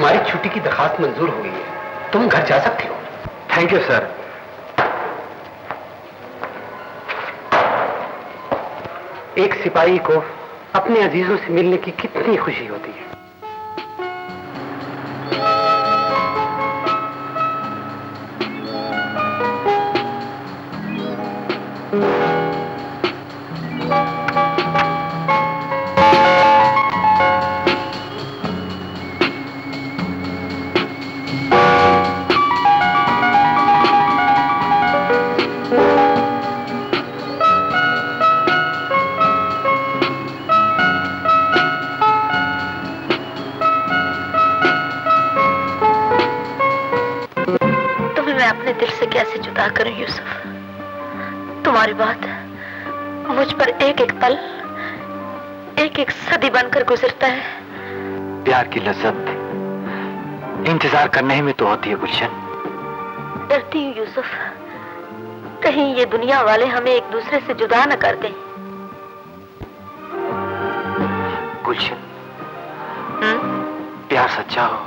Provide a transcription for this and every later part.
तुम्हारी छुट्टी की दरखास्त मंजूर हो गई है, तुम घर जा सकती हो। Thank you sir. एक सिपाही को अपने अजीजों से मिलने की कितनी खुशी होती है। जुदा करूं यूसुफ, तुम्हारी बात मुझ पर एक एक पल, एक एक सदी बनकर गुजरता है। प्यार की लज्जत इंतजार करने में तो होती है गुलशन। डरती हूँ यूसुफ, कहीं ये दुनिया वाले हमें एक दूसरे से जुदा न कर दें। गुलशन, प्यार सच्चा हो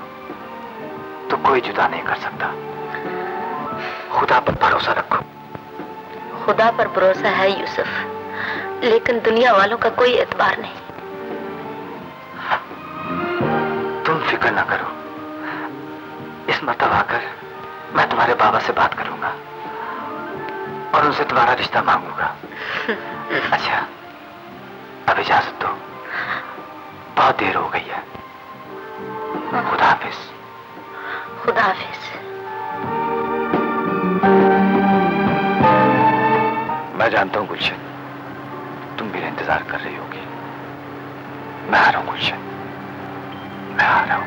तो कोई जुदा नहीं कर सकता। खुदा पर भरोसा रखो। खुदा पर भरोसा है यूसुफ, लेकिन दुनिया वालों का कोई एतबार नहीं। तुम फिक्र ना करो, इस मरतबा आकर मैं तुम्हारे बाबा से बात करूंगा और उनसे तुम्हारा रिश्ता मांगूंगा। अच्छा, अब इजाजत दो, बहुत देर हो गई है। खुदा हाफिज। खुदा हाफिज। मैं जानता हूं गुलशन, तुम मेरा इंतजार कर रही होगी। मैं आ रहा हूं गुलशन, मैं आ रहा हूं।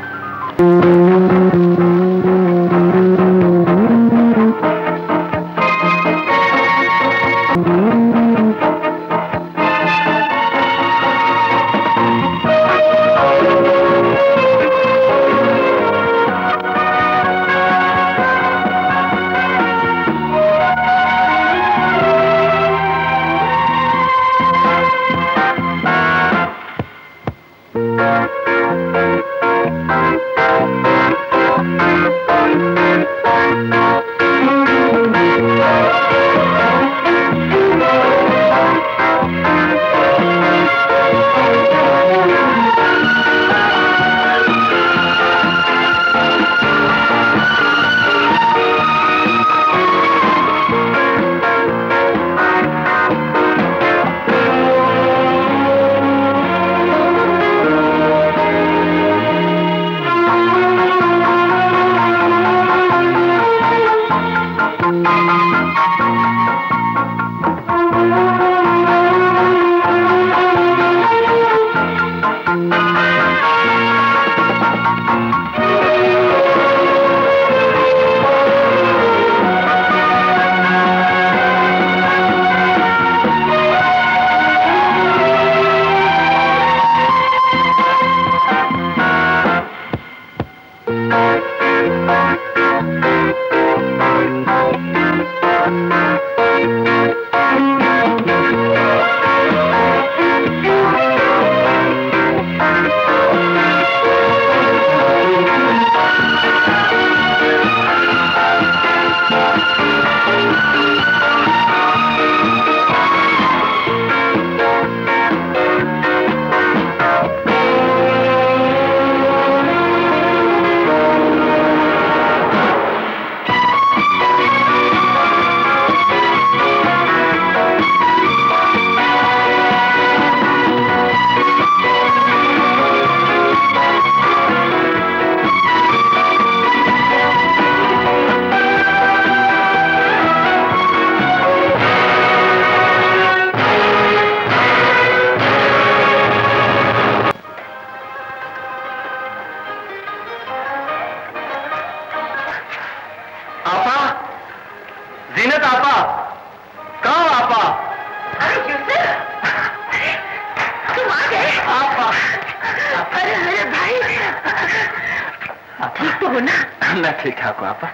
ठीक ठाक हो आपा,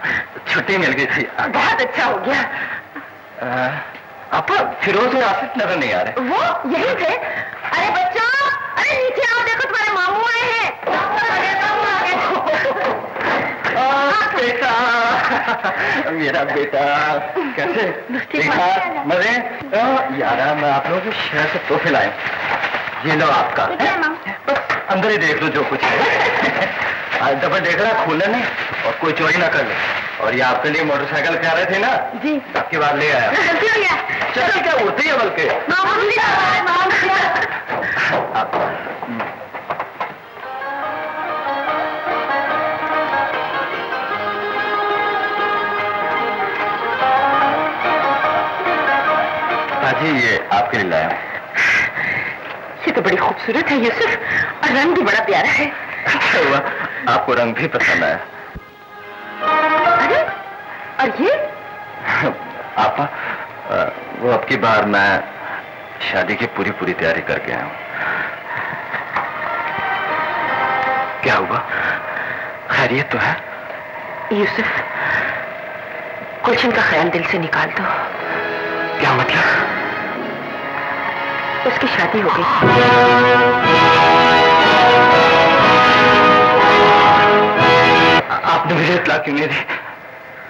छुट्टी मिल गई थी। बहुत अच्छा हो गया। आपा फिरोज और आसिफ नजर नहीं आ रहे। वो यही थे। अरे बच्चों, अरे नीचे आओ, देखो तुम्हारे मामू आए हैं। बेटा, मेरा बेटा कैसे देखा मजे? यार मैं आप लोगों को शहर से तोहफे लाया, ये लो आपका। बस अंदर ही देख लो जो कुछ है। आज दफा देख रहा खोलना नहीं और कोई चोरी ना कर ले। और ये आपके लिए मोटरसाइकिल कह रहे थे ना जी, आपके बाद ले आया। चल क्या होती है बल्कि जी ये आपके लिए लाया। ये तो बड़ी खूबसूरत है यूसुफ, और रंग भी बड़ा प्यारा है। अच्छा हुआ आपको रंग भी पसंद आया। अरे और ये आपा वो अब की बार मैं शादी की पूरी तैयारी करके आया हूँ। क्या हुआ, खैरियत तो है? यूसुफ, गुलशन का ख्याल दिल से निकाल दो। क्या मतलब? उसकी शादी हो गई। आपने मुझे इत्तला क्यों नहीं दी?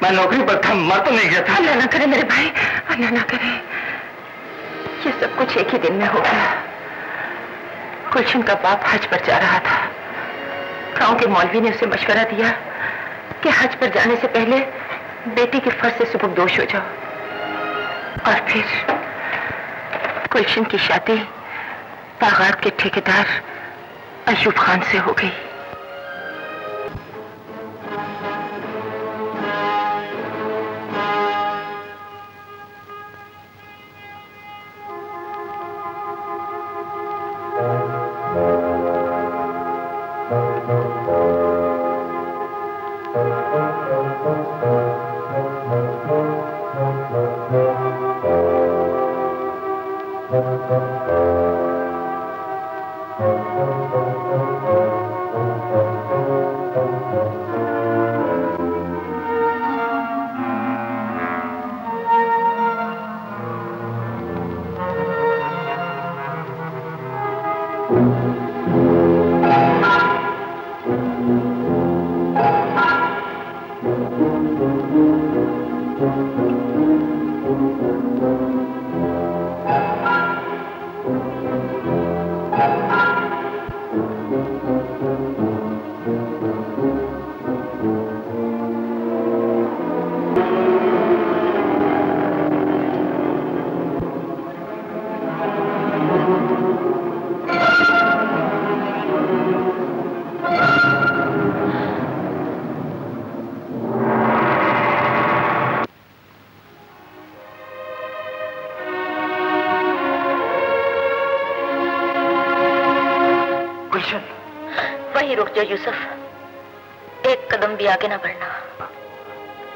मैं नौकरी पर था, मर तो नहीं गया था। अल्लाह ना करे मेरे भाई, अल्लाह ना करे। ये सब कुछ एक ही दिन में हो गया। गुलशन का बाप हज पर जा रहा था। गांव के मौलवी ने उसे मशवरा दिया कि हज पर जाने से पहले बेटी के फर्ज से सुबकदोश हो जाओ। और फिर गुलशन की शादी बागात के ठेकेदार अयूब खान से हो गई। वही रुक जाओ यूसुफ, एक कदम भी आगे ना बढ़ना।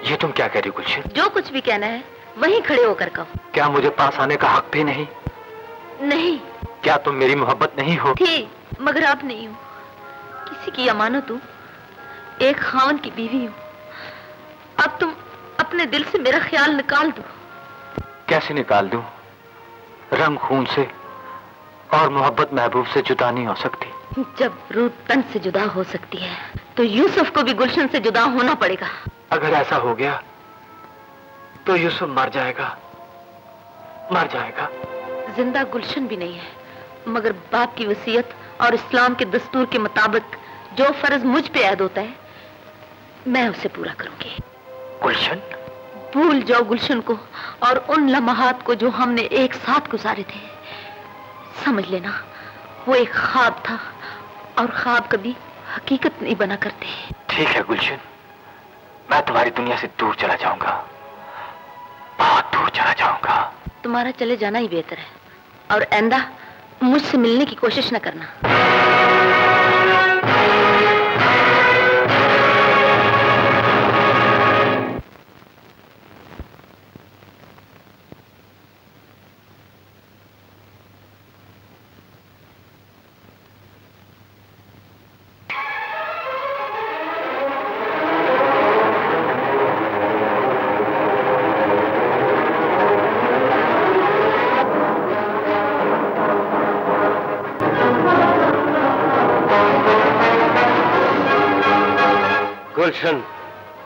ये तुम क्या कह रही हो गुलशन? जो कुछ भी कहना है वहीं खड़े होकर कहो। क्या मुझे पास आने का हक भी नहीं? नहीं। क्या तुम मेरी मोहब्बत नहीं हो? थी, मगर अब नहीं हूँ। किसी की अमानत हूँ, एक खावन की बीवी हूँ। अब तुम अपने दिल से मेरा ख्याल निकाल दो। कैसे निकाल दूं? रंग खून से और मोहब्बत महबूब से जुदा नहीं हो सकती। जब रूह तन से जुदा हो सकती है तो यूसुफ को भी गुलशन से जुदा होना पड़ेगा। अगर ऐसा हो गया तो यूसुफ मर जाएगा, मर जाएगा। जिंदा गुलशन भी नहीं है, मगर बाप की वसीयत और इस्लाम के दस्तूर के मुताबिक जो फर्ज मुझ पे ऐद होता है मैं उसे पूरा करूंगी। गुलशन? भूल जाओ गुलशन को और उन लम्हात को जो हमने एक साथ गुजारे थे। समझ लेना वो एक ख्वाब था और ख्वाब कभी हकीकत नहीं बना करते। ठीक है गुलशन, मैं तुम्हारी दुनिया से दूर चला जाऊंगा, बहुत दूर चला जाऊंगा। तुम्हारा चले जाना ही बेहतर है और आइंदा मुझसे मिलने की कोशिश न करना। गुलशन,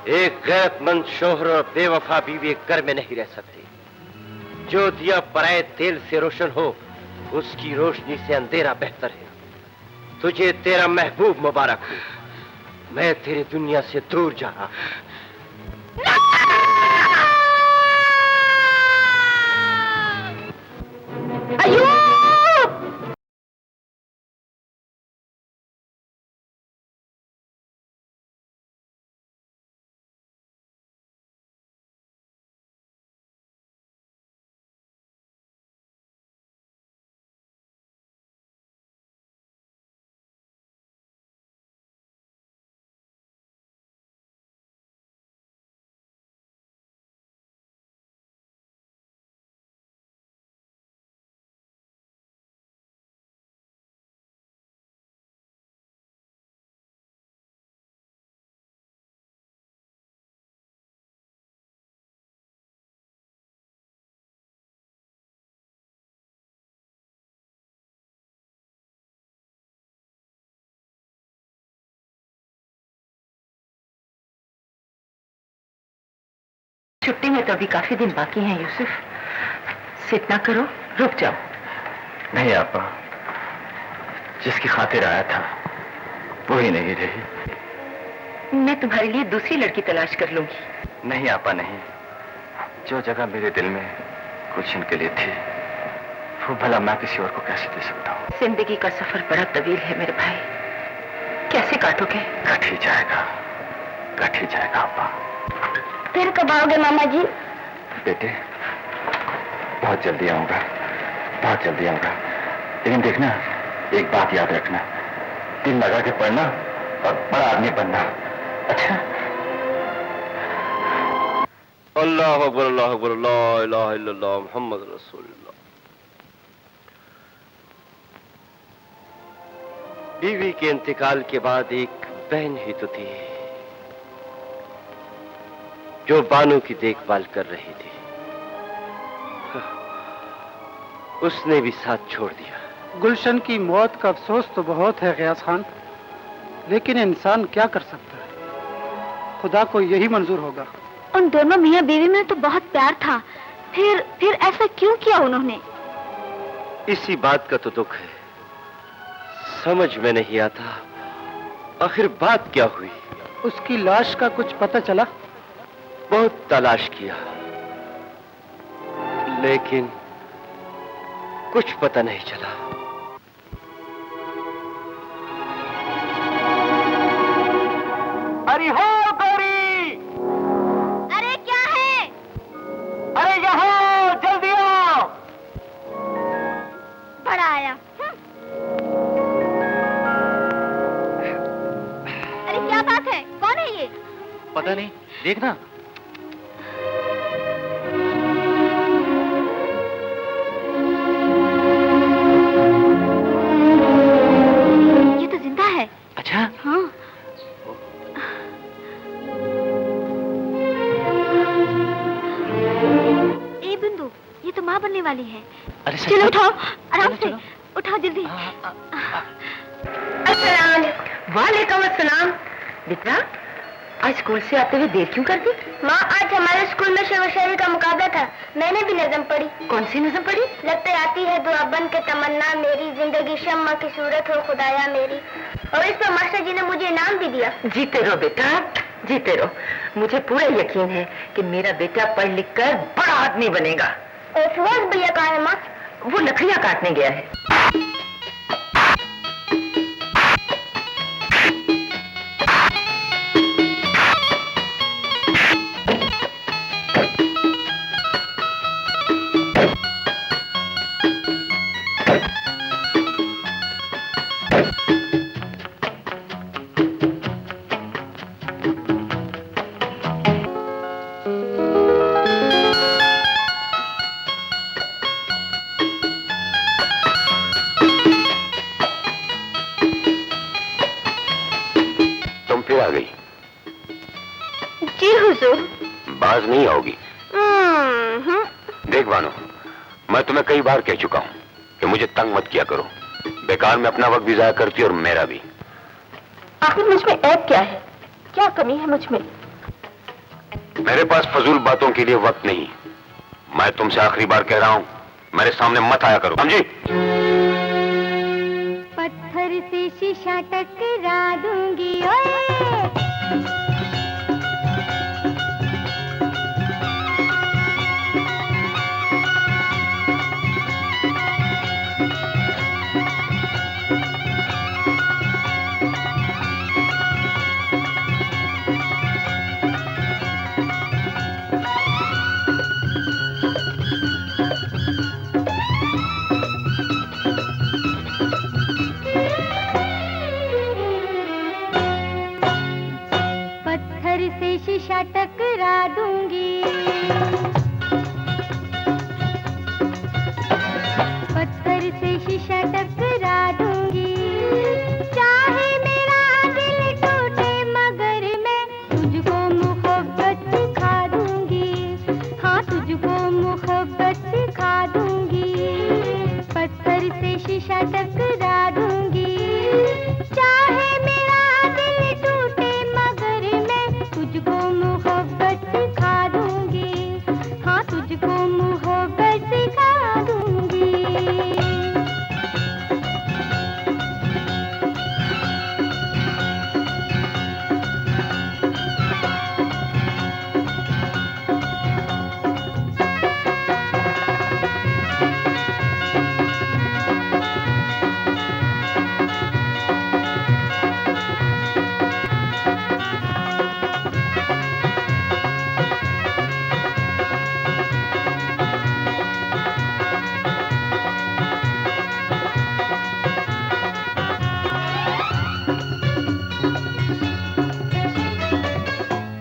एक गैरतमंद शोहर और बेवफा बीवी एक घर में नहीं रह सकती। जो दिया पराए तेल से रोशन हो, उसकी रोशनी से अंधेरा बेहतर है। तुझे तेरा महबूब मुबारक हो। मैं तेरी दुनिया से दूर जा रहा हूं। छुट्टी में तो अभी काफी दिन बाकी हैं यूसुफ। सिट ना करो, रुक जाओ। नहीं आपा, जिसकी खातिर आया था वो ही नहीं रही। मैं तुम्हारे लिए दूसरी लड़की तलाश कर लूंगी। नहीं आपा नहीं, जो जगह मेरे दिल में गुलशन के लिए थी वो भला मैं किसी और को कैसे दे सकता हूँ। जिंदगी का सफर बड़ा तवील है मेरे भाई, कैसे काटोगे? कट ही जाएगा, कट ही जाएगा आपा। फिर कब आओगे मामा जी? बेटे बहुत जल्दी आऊंगा, बहुत जल्दी आऊंगा। लेकिन देखना, एक बात याद रखना, दिल लगा के पढ़ना और बड़ा आदमी बनना। अच्छा? अल्लाह अकबर, अल्लाह अकबर, ला इलाहा इल्लल्लाह मुहम्मद रसूलुल्लाह। बीवी के इंतकाल के बाद एक बहन ही तो थी जो बानू की देखभाल कर रही थी। उसने भी साथ छोड़ दिया। गुलशन की मौत का अफसोस तो बहुत है गयास खान, लेकिन इंसान क्या कर सकता है, खुदा को यही मंजूर होगा। उन दोनों मियाँ बीवी में तो बहुत प्यार था, फिर ऐसा क्यों किया उन्होंने? इसी बात का तो दुख है, समझ में नहीं आता आखिर बात क्या हुई। उसकी लाश का कुछ पता चला? बहुत तलाश किया, लेकिन कुछ पता नहीं चला। अरे हो गौरी! अरे क्या है? अरे यहाँ जल्दी आओ! बड़ा आया। अरे क्या बात है, कौन है ये? पता नहीं, देखना। ये तो जिंदा है। अच्छा? हाँ। ए बिंदु, ये तो माँ बनने वाली है। अरे चलो उठाओ, आराम से उठाओ जल्दी। वालेकुम अस्सलाम। बेटा, आज स्कूल से आते हुए देर क्यों कर दी? माँ, आज हमारे स्कूल में शेर व शायरी का मुकाबला था, मैंने भी नज़म पढ़ी। कौन सी नज़म पढ़ी? लगते आती है दुआ बन के तमन्ना मेरी, जिंदगी शम्मा की सूरत हो खुदाया मेरी। और इस पर मास्टर जी ने मुझे इनाम भी दिया। जीते रहो बेटा, जीते रहो। मुझे पूरा यकीन है कि मेरा बेटा पढ़ लिख कर बड़ा आदमी बनेगा। और फिरोज भैया कहाँ है माँ? वो लकड़ियाँ काटने गया है। बाज नहीं आओगी। देख बानो, मैं तुम्हें कई बार कह चुका हूँ कि मुझे तंग मत किया करो। बेकार में अपना वक्त भी ज़ाया करती और मेरा भी। आखिर मुझ में ऐब क्या है? क्या कमी है मुझ में? मेरे पास फजूल बातों के लिए वक्त नहीं। मैं तुमसे आखिरी बार कह रहा हूं, मेरे सामने मत आया करो, समझी? पत्थर से शीशा टकरा दूंगी ओए। शीशा टकरा दूंगी, पत्थर से शीशा टकरा दूंगी। चाहे मेरा दिल टूटे मगर मैं तुझको मोहब्बत सिखा दूंगी। हाँ तुझको मोहब्बत सिखा दूंगी। पत्थर से शीशा टकरा दूंगी। चाहे मेरा दिल टूटे मगर मैं तुझको मोहब्बत सिखा दूंगी। हाँ तुझको मोहब्बत सिखा दूंगी।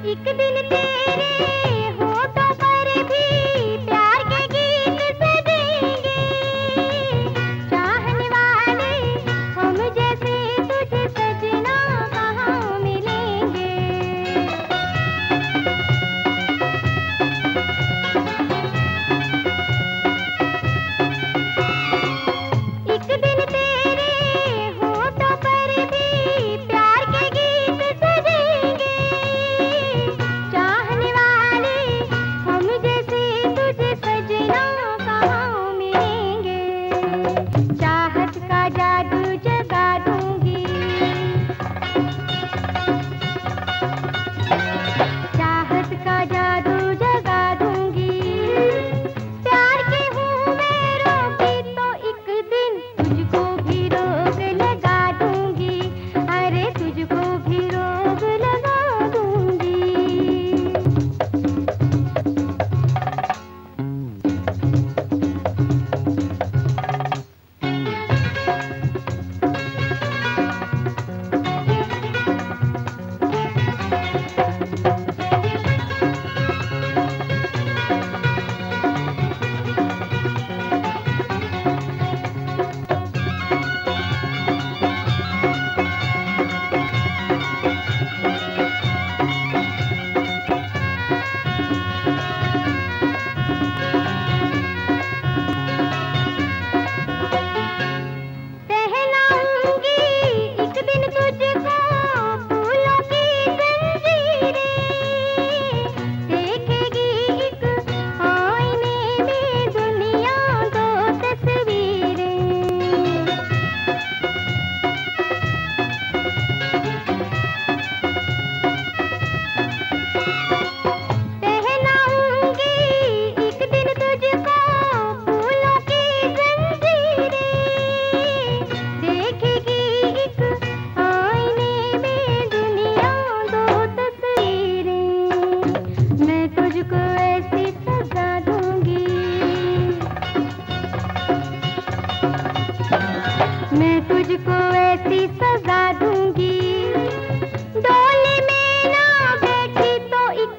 एक दिन तेरे होठों पर भी प्यार के गीत सजेंगे। चाहने वाले हम जैसे तुझे सजना कहाँ मिलेंगे। एक दिन तेरे होठों पर भी प्यार के गीत सजेंगे। चाहने वाले हम जैसे तुझे सजना कहाँ मिलेंगे। चाहत का जादू जगा दूंगी। चाहत का जादू जगा दूंगी। प्यार के हूँ मैं रोगी तो एक दिन तुझको भी रोग लगा दूंगी। अरे तुझको भी रोग लगा दूंगी। पहनाऊंगी एक दिन तुझको फूलों की जंजीरें। देखेगी एक आईने में दुनिया दो तस्वीरें। पहनाऊंगी एक दिन तुझको फूलों की जंजीरें। देखेगी एक आईने में दुनिया दो तस्वीरें। मैं तुझको ऐसी सजा दूंगी। मैं तुझको ऐसी सजा दूंगी। डोली में ना बैठी तो एक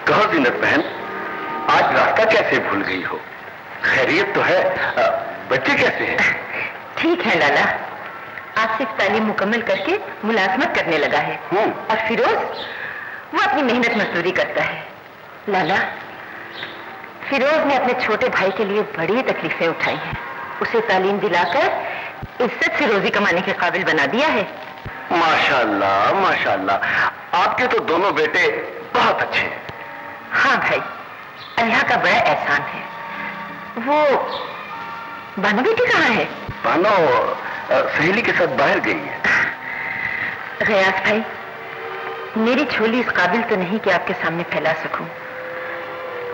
कहो जीनत बहन, आज रास्ता कैसे भूल गई हो? खैरियत तो है? बच्चे कैसे हैं? ठीक है लाला, आसिफ तालीम मुकम्मल करके मुलाजमत करने लगा है। और फिरोज, वो अपनी मेहनत मजदूरी करता है। लाला, फिरोज ने अपने छोटे भाई के लिए बड़ी तकलीफें उठाई हैं। उसे तालीम दिलाकर इज्जत से रोजी कमाने के काबिल बना दिया है। माशाअल्लाह, माशाअल्लाह, आपके तो दोनों बेटे बहुत अच्छे हैं। हाँ भाई, अल्लाह का बड़ा एहसान है। वो बानो बेटी कहाँ है? बानो सहेली के साथ बाहर गई है। गयास भाई, मेरी झोली इस काबिल तो नहीं कि आपके सामने फैला सकूं।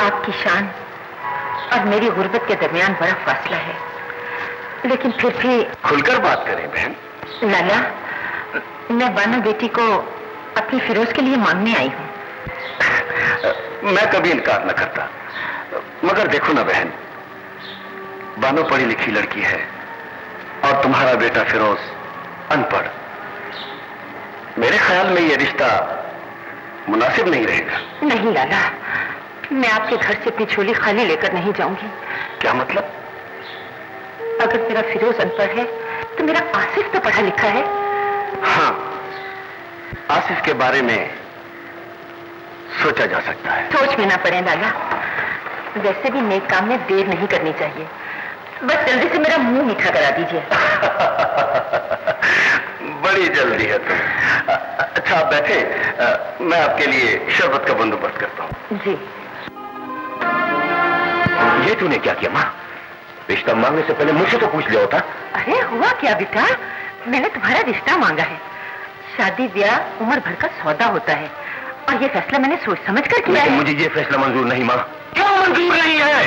आपकी शान और मेरी गुर्बत के दरमियान बड़ा फासला है, लेकिन फिर भी खुलकर बात करें बहन। लाला, मैं बानो बेटी को अपनी फिरोज के लिए मांगने आई हूँ। मैं कभी इनकार न करता, मगर देखो ना बहन, बानो पढ़ी लिखी लड़की है और तुम्हारा बेटा फिरोज अनपढ़। मेरे ख्याल में यह रिश्ता मुनासिब नहीं रहेगा। नहीं लाला, मैं आपके घर से अपनी झोली खाली लेकर नहीं जाऊंगी। क्या मतलब? अगर मेरा फिरोज अनपढ़ है तो मेरा आसिफ तो पढ़ा लिखा है। हाँ, आसिफ के बारे में सोचा जा सकता है। सोच में ना पड़े लाला, वैसे भी नेक काम में देर नहीं करनी चाहिए। बस जल्दी से मेरा मुंह मीठा करा दीजिए। बड़ी जल्दी है तुम। अच्छा आप बैठे, मैं आपके लिए शरबत का बंदोबस्त करता हूँ। जी। ये तूने क्या किया माँ? रिश्ता मांगने से पहले मुझसे तो पूछ लिया होता। अरे हुआ क्या बेटा, मैंने तुम्हारा रिश्ता मांगा है। शादी ब्याह उम्र भर का सौदा होता है और ये फैसला मैंने सोच समझ कर किया है। मुझे ये फैसला मंजूर नहीं माँ। क्यों मंजूर नहीं है?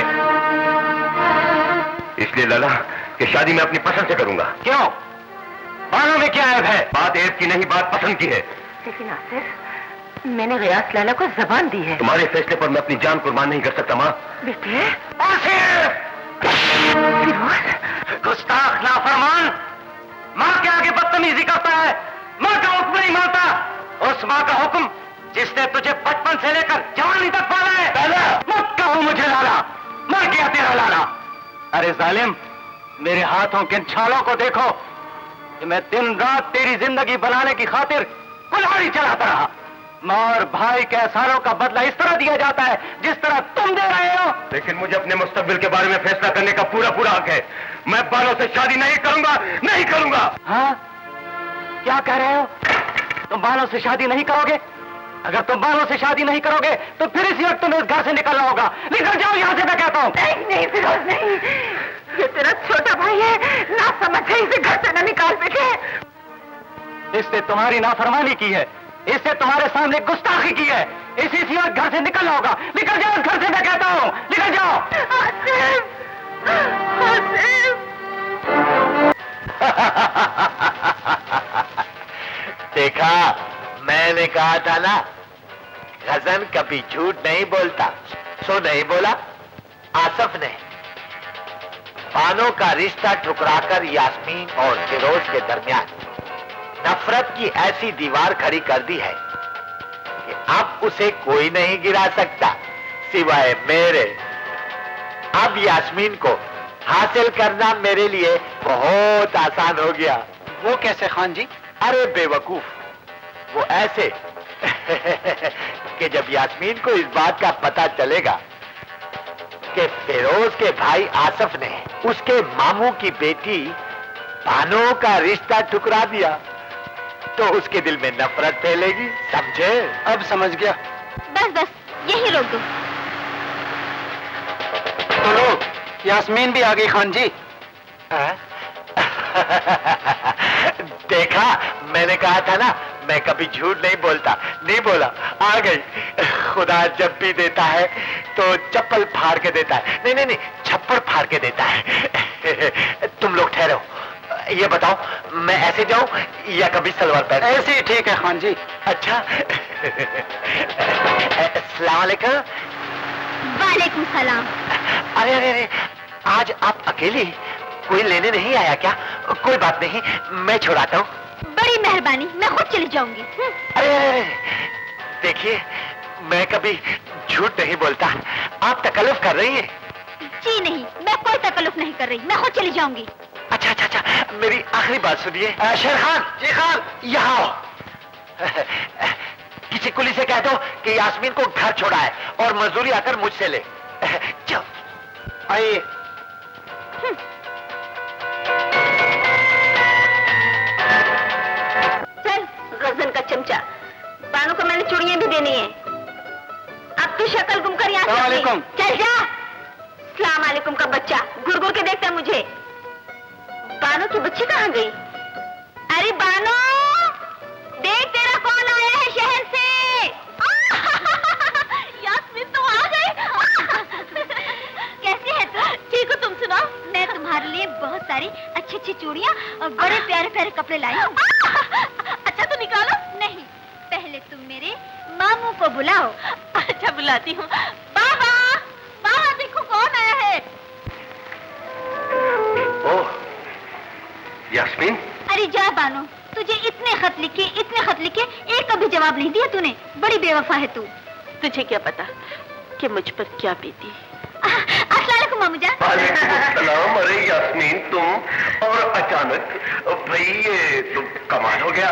इसलिए लाला कि शादी मैं अपनी पसंद से करूंगा। क्यों? बानों में क्या ऐब है? बात ऐब की नहीं, बात पसंद की है। लेकिन आसिफ, मैंने गयास लाला को जबान दी है। तुम्हारे फैसले पर मैं अपनी जान कुर्बान नहीं कर सकता माँ। बेटे, आसिफ! गुस्ताख, नाफरमान, माँ के आगे बदतमीजी करता है, माँ का हुक्म नहीं मानता। उस माँ का हुक्म जिसने तुझे बचपन से लेकर जवानी तक पाला है। लाला, मत कहो मुझे लाला, मर गया तेरा लाला। अरे जालिम, मेरे हाथों के छालों को देखो कि मैं दिन रात तेरी जिंदगी बनाने की खातिर कुल्हाड़ी चलाता रहा। माँ और भाई के एहसानों का बदला इस तरह दिया जाता है जिस तरह तुम दे रहे हो। लेकिन मुझे अपने मुस्तकबिल के बारे में फैसला करने का पूरा पूरा हक है। मैं बालों से शादी नहीं करूंगा, नहीं करूंगा। हाँ, क्या कह रहे हो? तुम बालों से शादी नहीं करोगे? अगर तुम बालों से शादी नहीं करोगे तो फिर इसी वक्त तुम्हें इस घर से निकलना होगा। निकल जाओ यहाँ से, मैं कहता हूँ। नहीं नहीं फिरोज, नहीं, ये तेरा छोटा भाई है, ना समझ है, इसे घर से न निकाल बेटे। इसने तुम्हारी नाफरमानी की है, इससे तुम्हारे सामने गुस्ताखी की है, इसी वक्त घर से निकलना होगा। निकल जाओ घर से, मैं कहता हूँ, निकल जाओ। आसिफ, आसिफ। देखा, मैंने कहा था ना, गजन कभी झूठ नहीं बोलता। सो नहीं बोला आसिफ ने। बानो का रिश्ता ठुकराकर यास्मीन और फिरोज के दरमियान नफरत की ऐसी दीवार खड़ी कर दी है कि अब उसे कोई नहीं गिरा सकता सिवाय मेरे। अब यास्मीन को हासिल करना मेरे लिए बहुत आसान हो गया। वो कैसे खान जी? अरे बेवकूफ, वो ऐसे कि जब यास्मीन को इस बात का पता चलेगा कि फिरोज के भाई आसिफ ने उसके मामू की बेटी बानो का रिश्ता ठुकरा दिया तो उसके दिल में नफरत फैलेगी। समझे? अब समझ गया। बस बस, यही रोक दो। तो लो, यास्मीन भी आ गई खान जी। देखा, मैंने कहा था ना, मैं कभी झूठ नहीं बोलता। नहीं बोला, आ गई। खुदा जब भी देता है तो चप्पल फाड़ के देता है। नहीं नहीं नहीं, छप्पड़ फाड़ के देता है। तुम लोग ठहरो, ये बताओ, मैं ऐसे जाऊं या कभी सलवार पहन? ऐसे ही ठीक है खान जी। अच्छा। अस्सलाम वालेकुम। वालेकुम सलाम। अरे अरे अरे, आज आप अकेली? कोई लेने नहीं आया क्या? कोई बात नहीं, मैं छुड़ाता हूँ। बड़ी मेहरबानी, मैं खुद चली जाऊंगी। अरे देखिए, मैं कभी झूठ नहीं बोलता। आप तकल्लुफ कर रही हैं? जी नहीं, मैं कोई तकल्लुफ नहीं कर रही, मैं खुद चली जाऊंगी। अच्छा अच्छा अच्छा, मेरी आखिरी बात सुनिए। शेर खान, जी खान, यहाँ आओ। किसी कुली से कह दो कि यास्मीन को घर छोड़ा है और मजदूरी आकर मुझसे ले। चल आइए। चल गजन का चमचा, बानू को मैंने चूड़ियां भी देनी है। अब तू शक्ल गुम कर यहाँ से अपनी। चल जा। सलाम अलैकुम का बच्चा घुर घुर के देखता है मुझे। बानू की बच्ची कहाँ गई? अरे बानू, देख तेरा कौन आया है शहर से। यास्मीन तो आ गई। कैसी है तू? ठीक हो, तुम सुनाओ? मैं तुम्हारे लिए बहुत सारी अच्छी अच्छी चूड़ियां और बड़े प्यारे प्यारे कपड़े लाई हूँ। अच्छा तो निकालो। नहीं, पहले तुम मेरे मामू को बुलाओ। अच्छा बुलाती हूँ। बाबा, बाबा देखो कौन आया है। ओह, यास्मीन। अरे जा बानो, तुझे इतने खत लिखे एक का भी जवाब नहीं दिया तूने। बड़ी बेवफा है तू। तुझे क्या पता कि मुझ पर क्या बीती। अस्सलाम वालेकुम मामू जान। वालेकुम। अरे यास्मीन, तुम और अचानक, भाई ये तो कमाल हो गया।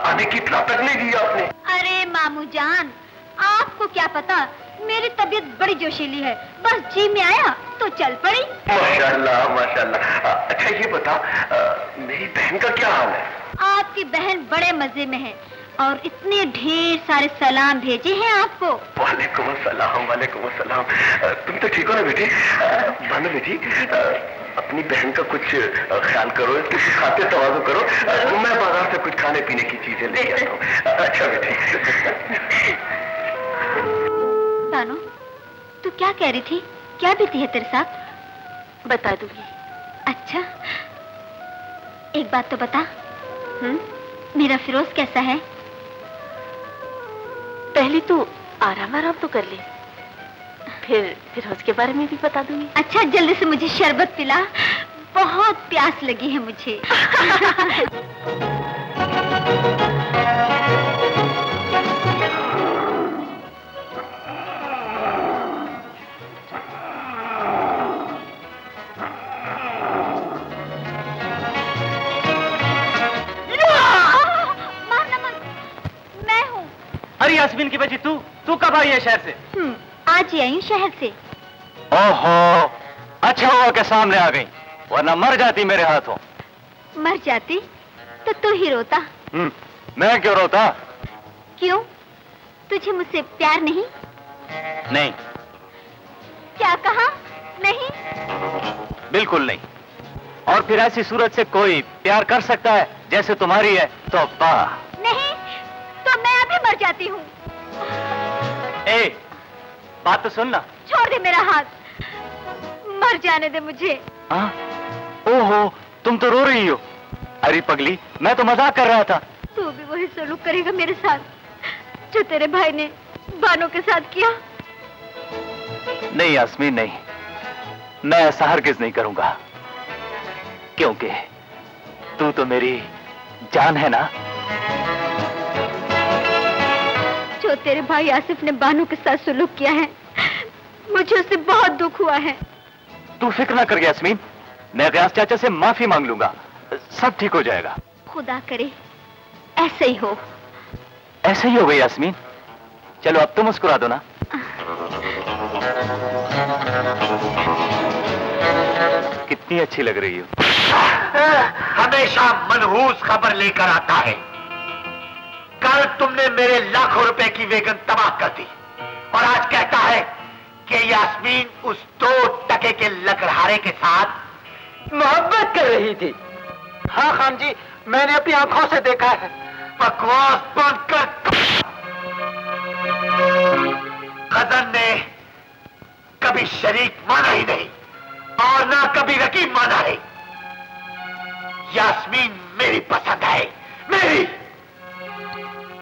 आने की इत्तला तक नहीं दी आपने। अरे मामू जान, आपको क्या पता, मेरी तबीयत बड़ी जोशीली है, बस जी में आया तो चल पड़ी। माशाल्लाह माशाल्लाह। अच्छा ये बता, मेरी बहन का क्या हाल है? आपकी बहन बड़े मजे में है और इतने ढेर सारे सलाम भेजे हैं आपको। वालेकुम अस्सलाम, वालेकुम अस्सलाम। तुम तो ठीक हो ना बेटी? बानो बेटी, अपनी बहन का कुछ ख्याल करो, इसके कुछ खाते तवाज़ो करो। मैं बाजार से कुछ खाने पीने की चीजें ले आता हूँ। अच्छा बेटी। बानो, तू क्या कह रही थी? क्या बीती है तेरे साथ? बता दूंगी। अच्छा, एक बात तो बता, मेरा फिरोज कैसा है? पहले तू आराम आराम तो कर ले, फिर उसके बारे में भी बता दूंगी। अच्छा जल्दी से मुझे शरबत पिला, बहुत प्यास लगी है मुझे। अरे यास्मीन की बच्ची, तू कब आई है शहर से? आज ही आई हूँ शहर से। ओहो, अच्छा हुआ कि सामने आ गई, वरना मर जाती मेरे हाथों। मर जाती तो तू ही रोता। मैं क्यों रोता? क्यों? तुझे मुझसे प्यार नहीं? नहीं। क्या कहा? नहीं? बिल्कुल नहीं। और फिर ऐसी सूरत से कोई प्यार कर सकता है जैसे तुम्हारी है तो वाह। नहीं तो मैं अभी मर जाती हूँ। ए, बात तो सुनना। छोड़ दे मेरा हाथ, मर जाने दे मुझे। ओहो, तुम तो रो रही हो। अरे पगली, मैं तो मजाक कर रहा था। तू भी वही सलूक करेगा मेरे साथ जो तेरे भाई ने बानो के साथ किया? नहीं यास्मीन, नहीं, मैं ऐसा हरगिज नहीं करूंगा, क्योंकि तू तो मेरी जान है ना। जो तेरे भाई आसिफ ने बानो के साथ सुलूक किया है, मुझे उससे बहुत दुख हुआ है। तू फिक्र ना कर यास्मीन, मैं गयास चाचा से माफी मांग लूंगा, सब ठीक हो जाएगा। खुदा करे ऐसे ही हो। ऐसे ही हो गई यास्मीन। चलो अब तो मुस्कुरा दो ना। कितनी अच्छी लग रही हो। हमेशा मनहूस खबर लेकर आता है। कल तुमने मेरे लाखों रुपए की वेगन तबाह कर दी और आज कहता है कि यास्मीन उस 2 टके के लकड़हारे के साथ मोहब्बत कर रही थी। हाँ खान जी, मैंने अपनी आंखों से देखा है। बकवास बंद कर। गजन ने कभी शरीक माना ही नहीं और ना कभी रकीब माना है। यास्मीन मेरी पसंद है, मेरी।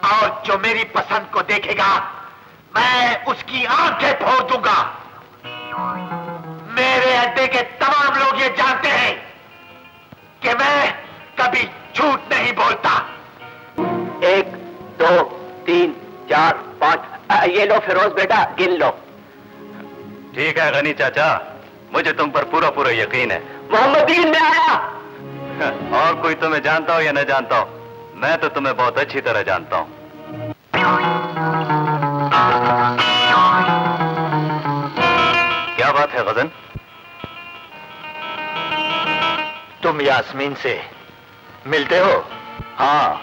और जो मेरी पसंद को देखेगा मैं उसकी आंखें फोड़ दूंगा। मेरे अड्डे के तमाम लोग ये जानते हैं कि मैं कभी झूठ नहीं बोलता। 1 2 3 4 5 ये लो फिरोज बेटा, गिन लो। ठीक है गनी चाचा, मुझे तुम पर पूरा पूरा यकीन है। मोहम्मदीन में आया। और कोई तुम्हें जानता हो या न जानता हो, मैं तो तुम्हें बहुत अच्छी तरह जानता हूं। क्या बात है गजन? तुम यास्मीन से मिलते हो? हाँ,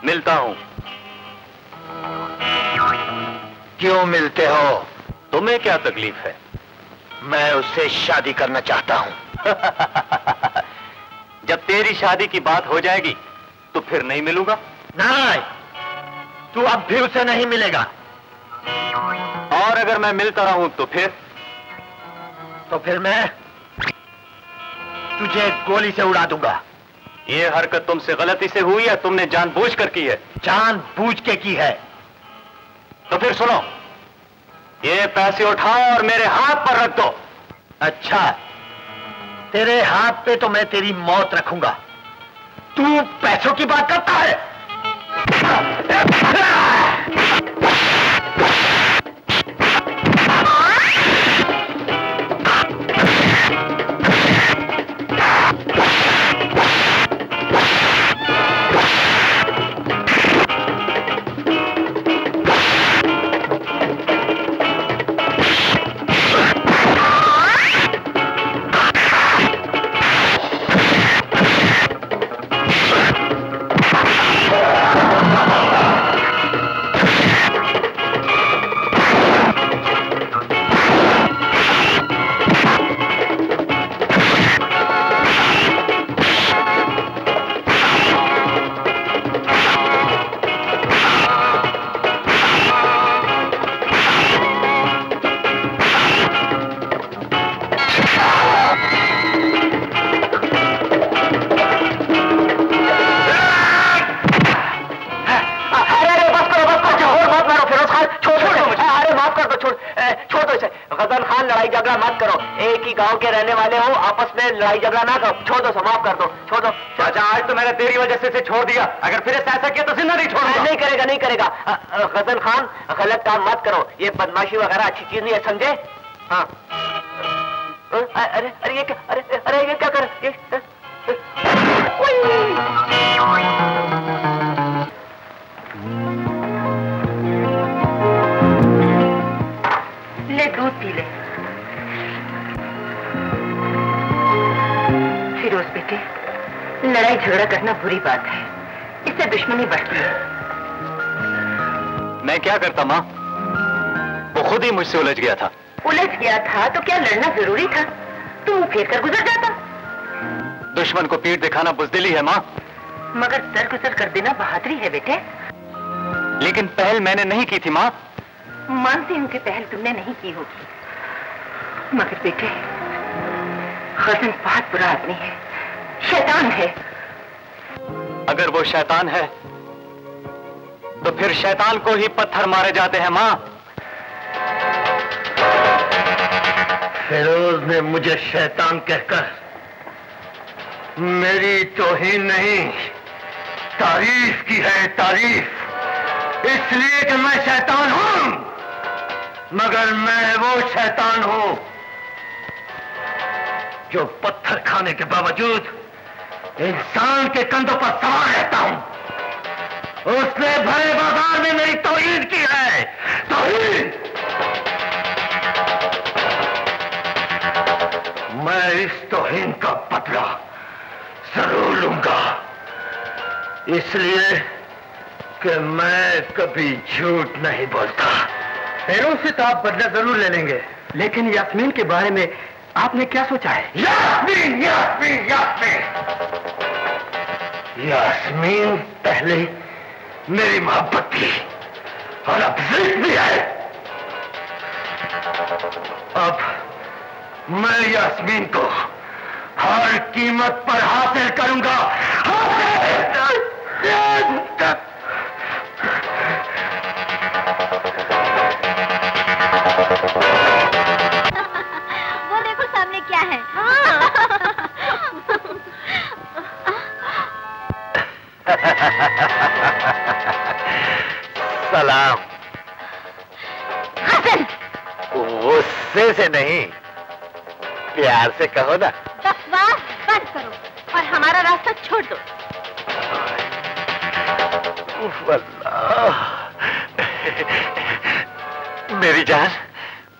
मिलता हूं। क्यों मिलते हो? तुम्हें क्या तकलीफ है? मैं उससे शादी करना चाहता हूं। जब तेरी शादी की बात हो जाएगी तो फिर नहीं मिलूंगा। नहीं, तू अब भी उसे नहीं मिलेगा। और अगर मैं मिलता रहूं तो फिर मैं तुझे गोली से उड़ा दूंगा। ये हरकत तुमसे गलती से हुई है, तुमने जानबूझकर की है? जानबूझ के की है। तो फिर सुनो, ये पैसे उठाओ और मेरे हाथ पर रख दो। अच्छा, तेरे हाथ पे तो मैं तेरी मौत रखूंगा। तू पैसों की बात करता है? गांव के रहने वाले हो, आपस में लड़ाई झगड़ा ना करो। छोड़ दो, समाप्त कर दो, छोड़ दो। चाचा, आज तो मैंने तेरी वजह से इसे छोड़ दिया, अगर फिर ऐसा किया तो जिंदा नहीं छोड़ूंगा। नहीं करेगा, नहीं करेगा। गजन खान, गलत काम मत करो। ये बदमाशी वगैरह अच्छी चीज नहीं है, समझे? हाँ। अरे ये क्या, अरे ये क्या कर ले दूध पी ले। फिरोज बेटे, लड़ाई झगड़ा करना बुरी बात है, इससे दुश्मनी बढ़ती है। मैं क्या करता माँ, वो खुद ही मुझसे उलझ गया था। उलझ गया था तो क्या लड़ना जरूरी था? तू फेर कर गुजर जाता। दुश्मन को पीठ दिखाना बुजदिली है माँ। मगर दरगुजर कर देना बहादुरी है बेटे। लेकिन पहल मैंने नहीं की थी माँ। मानती हूँ कि पहल तुमने नहीं की होगी, मगर बेटे गजन बहुत बुरा आदमी है, शैतान है। अगर वो शैतान है तो फिर शैतान को ही पत्थर मारे जाते हैं माँ। फिरोज ने मुझे शैतान कहकर मेरी तौहीन नहीं, तारीफ की है, तारीफ। इसलिए कि मैं शैतान हूं, मगर मैं वो शैतान हूं जो पत्थर खाने के बावजूद इंसान के कंधों पर सवार रहता हूं। उसने भरे बाजार में मेरी तौहीन की है, तौहीन। मैं इस तौहीन का बदला जरूर लूंगा, इसलिए कि मैं कभी झूठ नहीं बोलता। फिरोज से तो आप बदला जरूर ले लेंगे, लेकिन यास्मीन के बारे में आपने क्या सोचा है? यास्मीन, यास्मीन, यास्मीन, यास्मीन पहले मेरी मोहब्बत थी और अब जिद भी है। अब मैं यास्मीन को हर कीमत पर हासिल करूंगा। वो देखो सामने क्या है। सलाम। गुस्से से नहीं, प्यार से कहो ना। बकवास बंद करो और हमारा रास्ता छोड़ दो। उफ अल्लाह, मेरी जान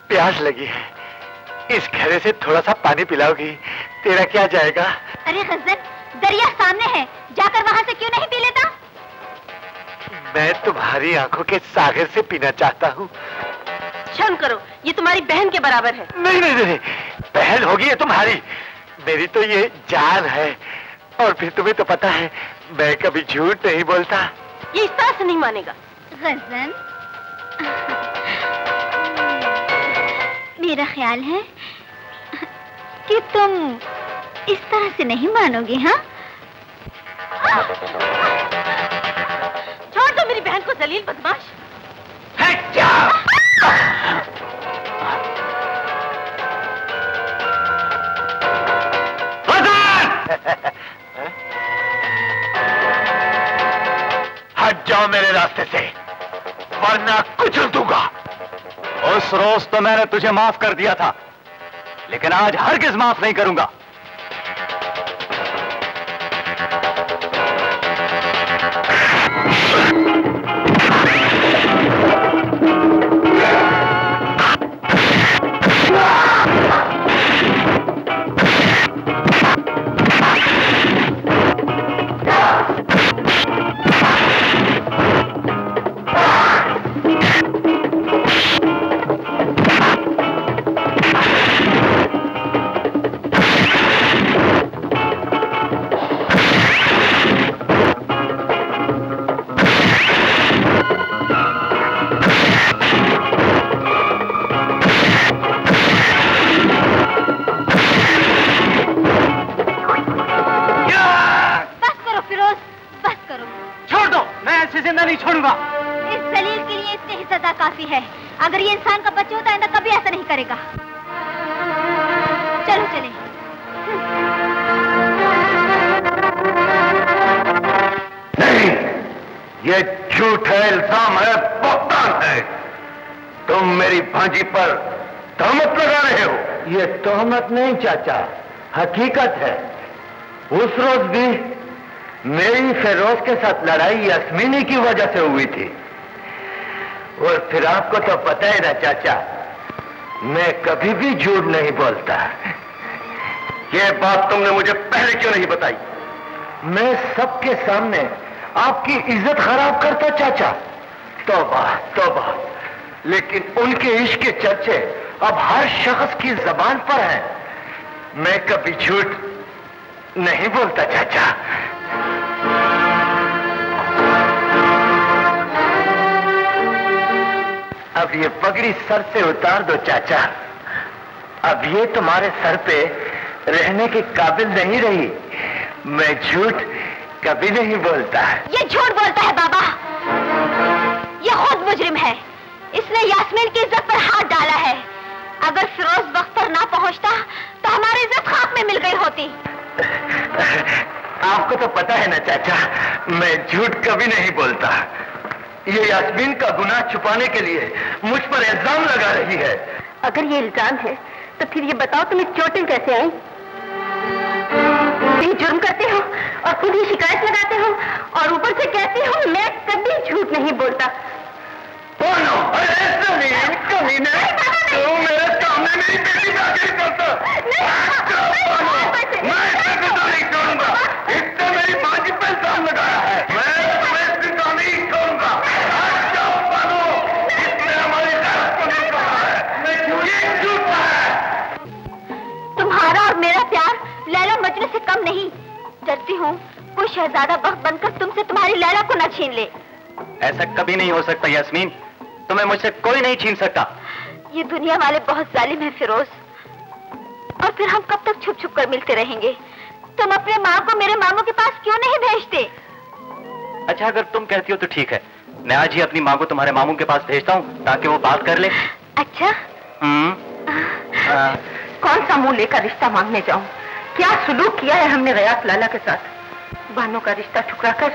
प्यास लगी है, इस घेरे से थोड़ा सा पानी पिलाओगी? तेरा क्या जाएगा? अरे गजन, दरिया सामने है, जाकर वहाँ से क्यों नहीं पी लेता? मैं तुम्हारी आंखों के सागर से पीना चाहता हूँ। क्षम करो, ये तुम्हारी बहन के बराबर है। नहीं नहीं नहीं, बहन होगी ये तुम्हारी, मेरी तो ये जान है। और फिर तुम्हें तो पता है मैं कभी झूठ नहीं बोलता। ये इस तरह से नहीं मानेगा। गजन, मेरा ख्याल है कि तुम इस तरह से नहीं मानोगे। हाँ, छोड़ दो मेरी बहन को, जलील बदमाश। हट जाओ मेरे रास्ते से, वरना कुचल दूंगा। उस रोज तो मैंने तुझे माफ कर दिया था, लेकिन आज हरगिज माफ नहीं करूंगा। काफी है। अगर ये इंसान का बच्चा होता है तो कभी ऐसा नहीं करेगा। चलो चले। नहीं, ये झूठ है, इल्जाम है, बहतान है। तुम मेरी भांजी पर तहमत लगा रहे हो। ये तहमत नहीं चाचा, हकीकत है। उस रोज भी मेरी फिरोज के साथ लड़ाई यास्मीनी की वजह से हुई थी। और फिर आपको तो पता है ना चाचा, मैं कभी भी झूठ नहीं बोलता। ये बात तुमने मुझे पहले क्यों नहीं बताई? मैं सबके सामने आपकी इज्जत खराब करता चाचा। तौबा तौबा, लेकिन उनके इश्क के चर्चे अब हर शख्स की जबान पर हैं। मैं कभी झूठ नहीं बोलता चाचा। अब ये पगड़ी सर से उतार दो चाचा। अब ये तुम्हारे सर पे रहने के काबिल नहीं रही। मैं झूठ कभी नहीं बोलता। ये झूठ बोलता है बाबा। ये खुद मुजरिम है। इसने यास्मीन की इज्जत पर हाथ डाला है। अगर फिरोज वक्त पर ना पहुंचता तो हमारी इज्जत खाक में मिल गई होती। आपको तो पता है ना चाचा, मैं झूठ कभी नहीं बोलता। ये यास्मीन का गुनाह छुपाने के लिए मुझ पर इल्जाम लगा रही है। अगर ये इल्जाम है तो फिर ये बताओ तुम्हें चोटें कैसे आई? तुम जुर्म करते हो और खुद ही शिकायत लगाते हो और ऊपर से कहते हो मैं कभी झूठ नहीं बोलता। ऐसा नहीं, कभी नहीं। तो मेरे सामने मेरी बेटी का क्या करता? मैं ऐसे तो नहीं करूंगा। इसने मेरी माँ की पर इल्जाम लगाया है। मैं तुम्हें इसका नहीं करूंगा। इसने हमारी गैरत को नहीं कहा है। ये झूठा है। तुम्हारा और मेरा प्यार लैला मजनू से कम नहीं। डरती हूँ कोई शहजादा बख्त बनकर तुमसे तुम्हारी लैला को न छीन ले। ऐसा कभी नहीं हो सकता यास्मीन, तुम्हें मुझसे कोई नहीं छीन सकता। ये दुनिया वाले बहुत जालिम हैं फिरोज, और फिर हम कब तक छुप छुप कर मिलते रहेंगे? तुम अपने माँ को मेरे मामू के पास क्यों नहीं भेजते? अच्छा, अगर तुम कहती हो तो ठीक है, मैं आज ही अपनी माँ को तुम्हारे मामू के पास भेजता हूँ ताकि वो बात कर ले। अच्छा? कौन सा मुंह लेकर रिश्ता मांगने जाऊं? क्या सुलूक किया है हमने गयास लाला के साथ? बानो का रिश्ता ठुकराकर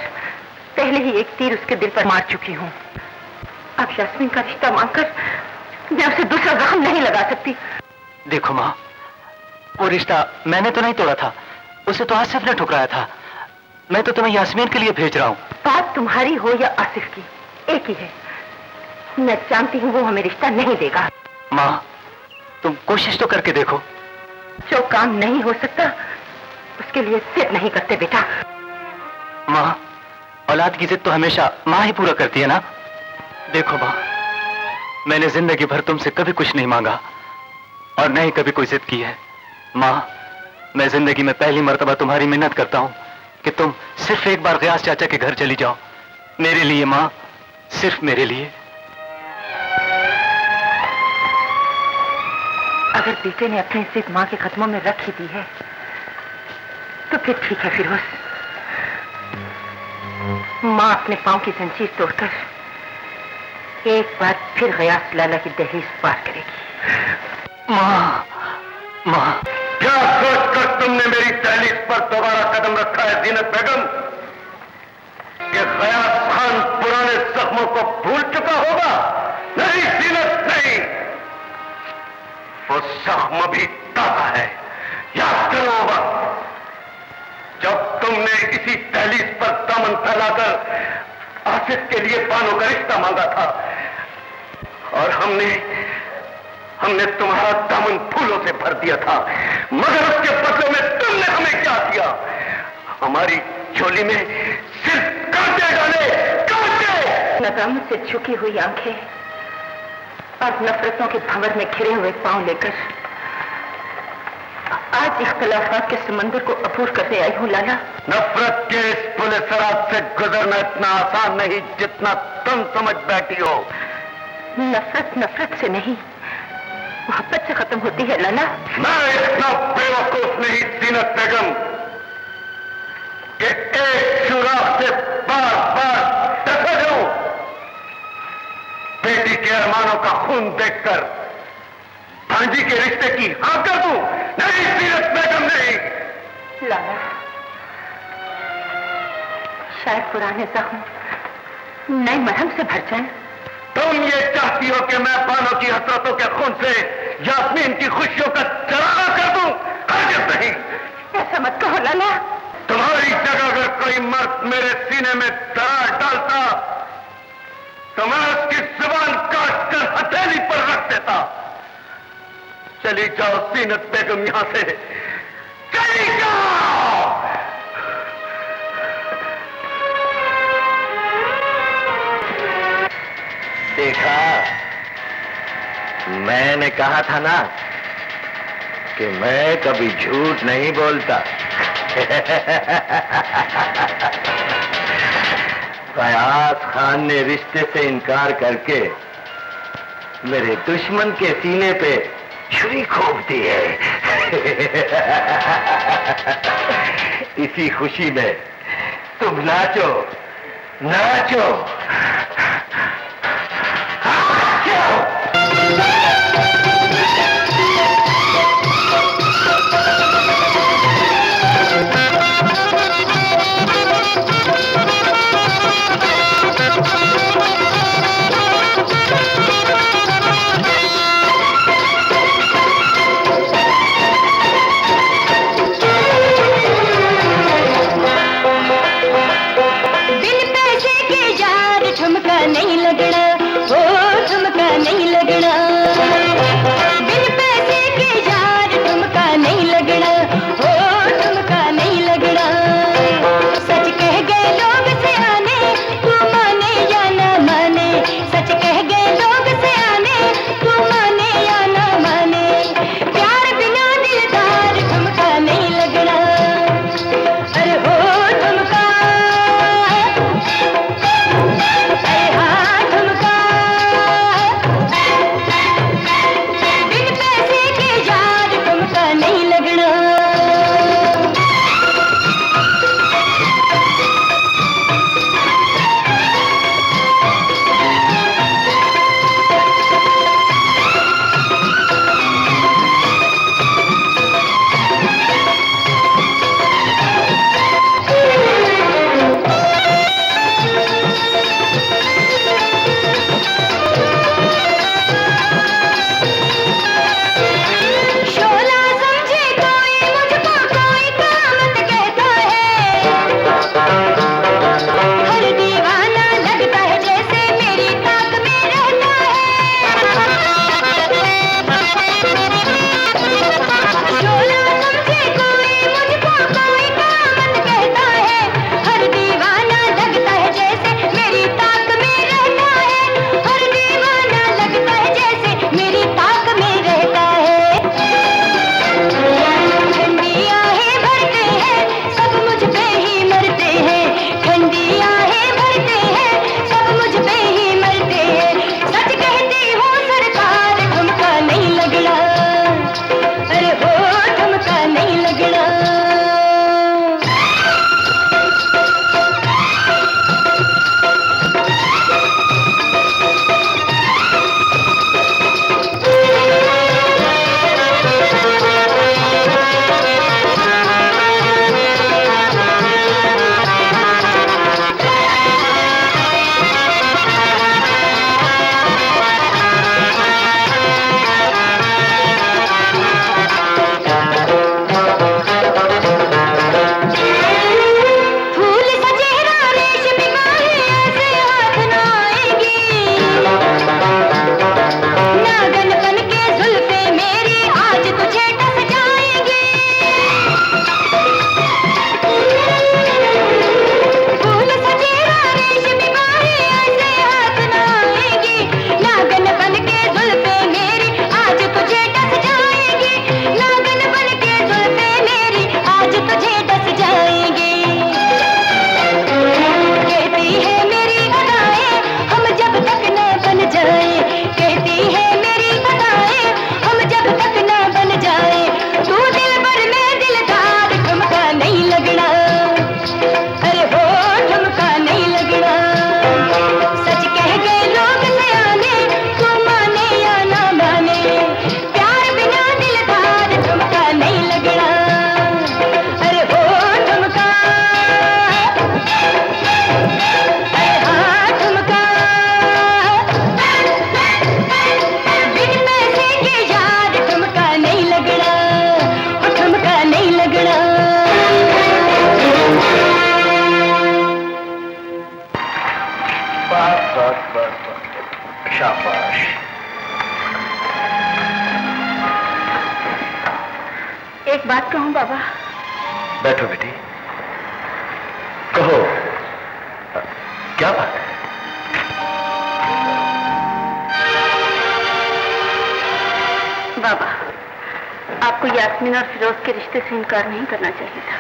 पहले ही एक तीर उसके दिल पर मार चुकी हूँ। अब यास्मीन का रिश्ता मांगकर मैं उसे दूसरा जख्म नहीं लगा सकती। देखो माँ, वो रिश्ता मैंने तो नहीं तोड़ा था, उसे तो आसिफ ने ठुकराया था। मैं तो तुम्हें यास्मीन के लिए भेज रहा हूँ। बात तुम्हारी हो या आसिफ की, एक ही है। मैं जानती हूँ वो हमें रिश्ता नहीं देगा। माँ, तुम कोशिश तो करके देखो। जो काम नहीं हो सकता उसके लिए जिद नहीं करते बेटा। माँ, औलाद की जिद तो हमेशा माँ ही पूरा करती है ना। देखो माँ, मैंने जिंदगी भर तुमसे कभी कुछ नहीं मांगा और न ही कभी कोई जिद की है। माँ, मैं जिंदगी में पहली मर्तबा तुम्हारी मिन्नत करता हूँ कि तुम सिर्फ एक बार गयास चाचा के घर चली जाओ, मेरे लिए माँ, सिर्फ मेरे लिए। अगर बेटे ने अपनी जिद माँ के कदमों में रख ही दी है तो फिर ठीक है फिरोज। माँ अपने पांव की जंजीर तोड़कर एक बार फिर गयास लाला की दहलीज पार करेगी। माँ, माँ, क्या सोचकर तुमने मेरी दहलीज पर दोबारा कदम रखा है जीनत बेगम? कि गयास खान पुराने जख्मों को भूल चुका होगा? नहीं जीनत, नहीं। वो जख्म भी ताजा है। याद करो वक्त जब तुमने इसी दहलीज पर दामन फैलाकर आसिफ के लिए बानो का रिश्ता मांगा था और हमने तुम्हारा दामन फूलों से भर दिया था, मगर उसके बदले में तुमने हमें क्या दिया? हमारी झोली में सिर्फ कांटे डाले, कांटे। नदामत से झुकी हुई आंखें और नफरतों के भंवर में घिरे हुए पांव लेकर आज इख्तिलाफात के समंदर को अबूर करने आई हूँ लाला। नफरत के इस पुल सरात से गुजरना इतना आसान नहीं जितना तुम समझ बैठी हो। नफरत नफरत से नहीं, मोहब्बत से खत्म होती है लाला। मैं इतना बेवकूफ नहीं जीनत बेगम कि एक सुराख से बार बार टकरा जाऊं। बेटी के अरमानों का खून देखकर भांजी के रिश्ते की हाँ कर दूं? नहीं जीनत बेगम, नहीं। लाला, शायद पुराने जख्म नए मरहम से भर जाए। तुम ये चाहती हो कि मैं बानो की हसरतों के खून से यास्मीन की खुशियों का चरागा कर दूं? हरगिज़ नहीं। ऐसा मत कहो लाला। तुम्हारी जगह अगर कोई मर्द मेरे सीने में दरार डालता तो मैं उसकी जुबान काट कर हथेली पर रख देता। चली जाओ जीनत बेगम, यहां से चली जाओ। देखा, मैंने कहा था ना कि मैं कभी झूठ नहीं बोलता। गयास खान ने रिश्ते से इनकार करके मेरे दुश्मन के सीने पे छुरी खोप दी है। इसी खुशी में तुम नाचो, नाचो, ठुमका एक बात कहूं बाबा? बैठो बेटी, कहो क्या बात है? बाबा, आपको यास्मीन और फिरोज के रिश्ते से इनकार नहीं करना चाहिए था।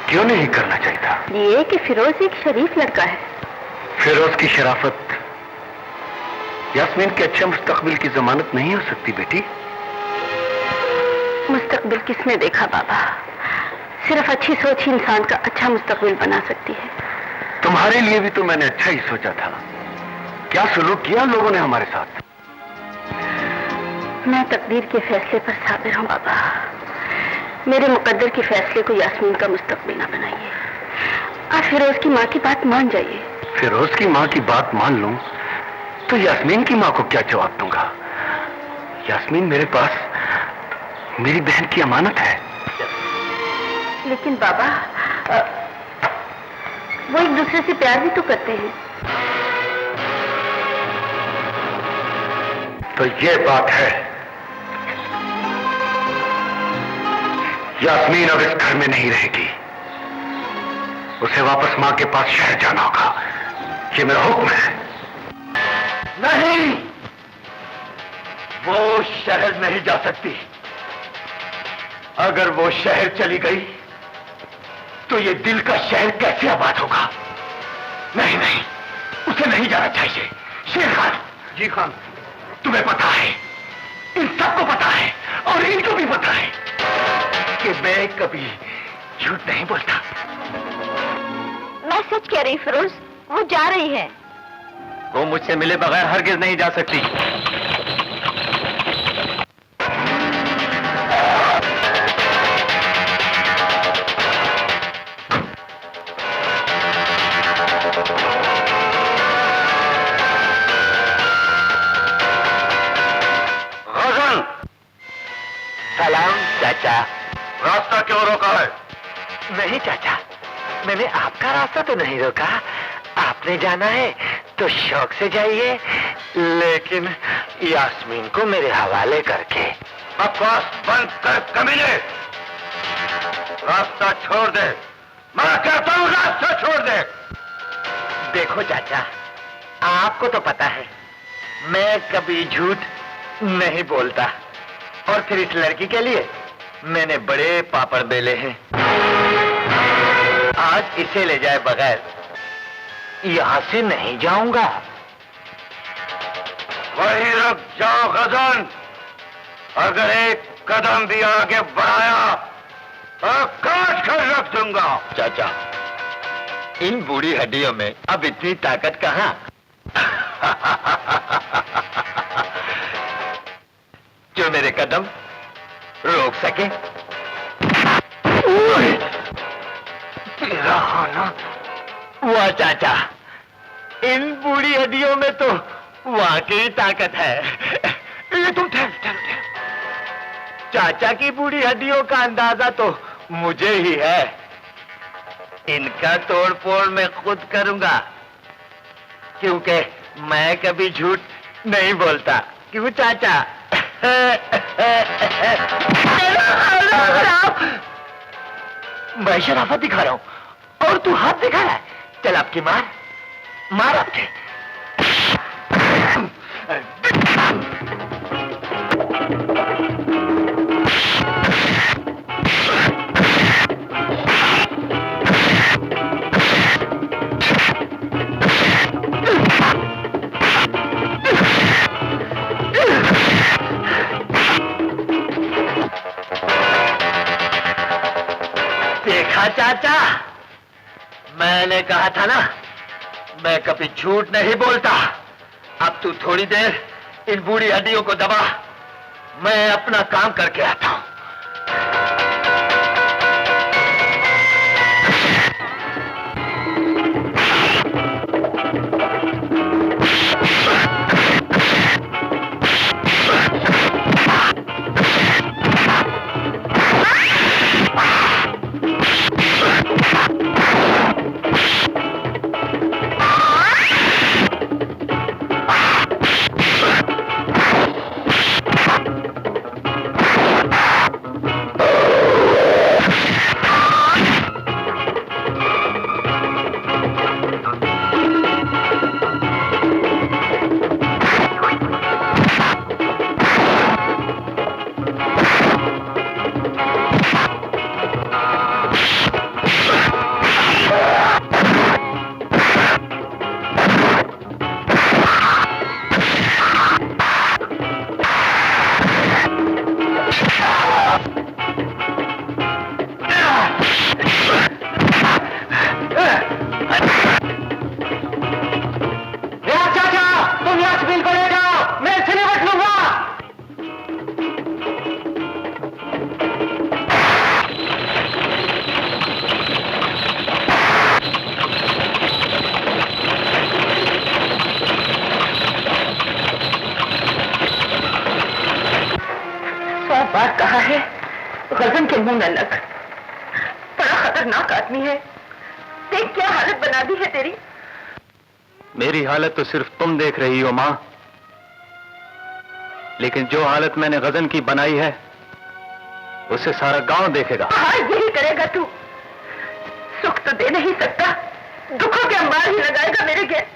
क्यों नहीं करना चाहिए था? ये कि फिरोज एक शरीफ लड़का है। फिरोज की शराफत यास्मीन के अच्छे मुस्तकबिल की जमानत नहीं हो सकती बेटी। मुस्तकबिल किसने देखा बाबा? सिर्फ अच्छी सोच ही इंसान का अच्छा मुस्तकबिल बना सकती है। तुम्हारे लिए भी तो मैंने अच्छा ही सोचा था। क्या सुलूक किया लोगों ने हमारे साथ? मैं तकदीर के फैसले पर साबिर हूं बाबा। मेरे मुकद्दर के फैसले को यास्मीन का मुस्तकबिल ना बनाइए। आप फिरोज की माँ की बात मान जाइए। फिरोज की माँ की बात मान लूं तो यास्मीन की माँ को क्या जवाब दूंगा? यास्मीन मेरे पास मेरी बहन की अमानत है। लेकिन बाबा, वो एक दूसरे से प्यार भी तो करते हैं। तो ये बात है, यास्मीन अब इस घर में नहीं रहेगी। उसे वापस मां के पास शहर जाना होगा। ये मेरा हुक्म है। नहीं, वो शहर नहीं जा सकती। अगर वो शहर चली गई तो ये दिल का शहर कैसे आबाद होगा? नहीं नहीं, उसे नहीं जाना चाहिए। शेर खान। जी खान। तुम्हें पता है, इन सबको पता है और इनको भी पता है कि मैं कभी झूठ नहीं बोलता। मैं सच कह रही फिरोज, वो जा रही है। वो मुझसे मिले बगैर हरगिज नहीं जा सकती। सलाम चाचा। रास्ता क्यों रोका है? नहीं चाचा, मैंने आपका रास्ता तो नहीं रोका। आपने जाना है तो शौक से जाइए, लेकिन यास्मीन को मेरे हवाले करके। बकवास बंद कर कमीने। रास्ता छोड़ दे। मैं कहता हूँ रास्ता छोड़ दे। देखो चाचा, आपको तो पता है मैं कभी झूठ नहीं बोलता, और फिर इस लड़की के लिए मैंने बड़े पापड़ बेले हैं। आज इसे ले जाए बगैर यहां से नहीं जाऊंगा। वहीं रुक जाओ गजन। अगर एक कदम भी आगे बढ़ाया तो काट कर रख दूंगा। चाचा, इन बूढ़ी हड्डियों में अब इतनी ताकत कहां? जो मेरे कदम रोक सके। तेरा खाना। वाह चाचा, इन बूढ़ी हड्डियों में तो वाकई ताकत है। ये तुम ठहरो। चाचा की बूढ़ी हड्डियों का अंदाजा तो मुझे ही है। इनका तोड़ फोड़ मैं खुद करूंगा, क्योंकि मैं कभी झूठ नहीं बोलता। क्यों चाचा? मैं शराफत दिखा रहा हूं और तू हाथ दिखा रहा है। चल आपकी मार आपके। देखा चाचा, मैंने कहा था ना, मैं कभी झूठ नहीं बोलता। अब तू थोड़ी देर इन बूढ़ी हड्डियों को दबा, मैं अपना काम करके आता हूं। बार कहा है, गजन के मुंह न लग। बड़ा खतरनाक आदमी है। देख क्या हालत बना दी है तेरी। मेरी हालत तो सिर्फ तुम देख रही हो माँ, लेकिन जो हालत मैंने गजन की बनाई है उसे सारा गांव देखेगा। हाँ, यही करेगा तू। सुख तो दे नहीं सकता, दुखों के अंबार ही लगाएगा मेरे घेर।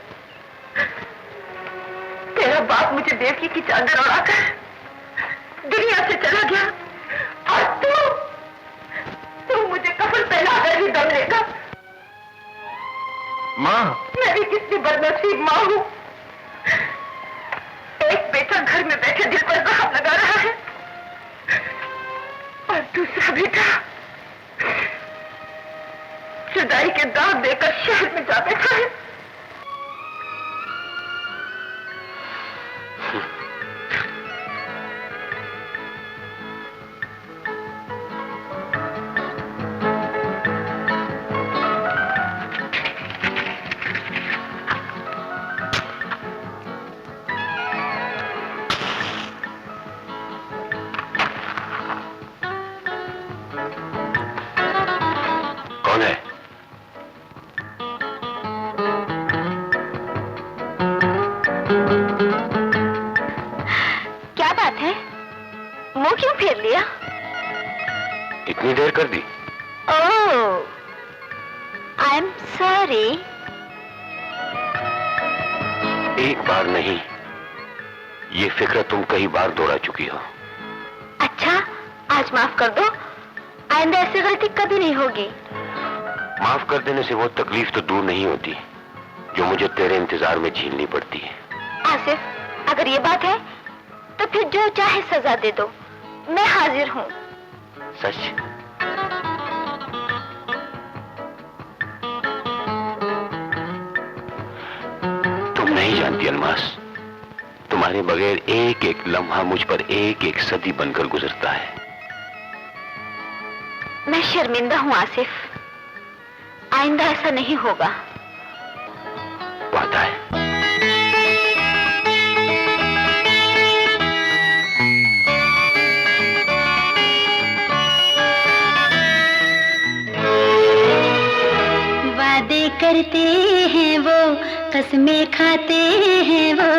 तेरा बाप मुझे देवकी की चादर उड़ाकर दुनिया से चला गया, और तू मुझे कफन पहनाकर ही दम लेगा। माँ, मैं भी कितनी बदनसीब माँ हूँ। एक बेटा घर में बैठे दिल पर जख्म लगा रहा है, और दूसरा बेटा जुदाई के दाग देकर शहर में जा बैठा है। कौन है? क्या बात है, मुंह क्यों फेर लिया? इतनी देर कर दी? ओह, आई एम सॉरी। एक बार नहीं, ये फिक्र तुम कई बार दोहरा चुकी हो। अच्छा, आज माफ कर दो। आइंदा ऐसी गलती कभी नहीं होगी। माफ कर देने से वो तकलीफ तो दूर नहीं होती जो मुझे तेरे इंतजार में झेलनी पड़ती है। आसिफ, अगर ये बात है तो फिर जो चाहे सजा दे दो, मैं हाजिर हूँ। सच? तुम नहीं जानती अलमास, तुम्हारे बगैर एक एक लम्हा मुझ पर एक एक सदी बनकर गुजरता है। मैं शर्मिंदा हूँ आसिफ, आइंदा ऐसा नहीं होगा। वादा है। वादे करते हैं वो, कसमें खाते हैं वो,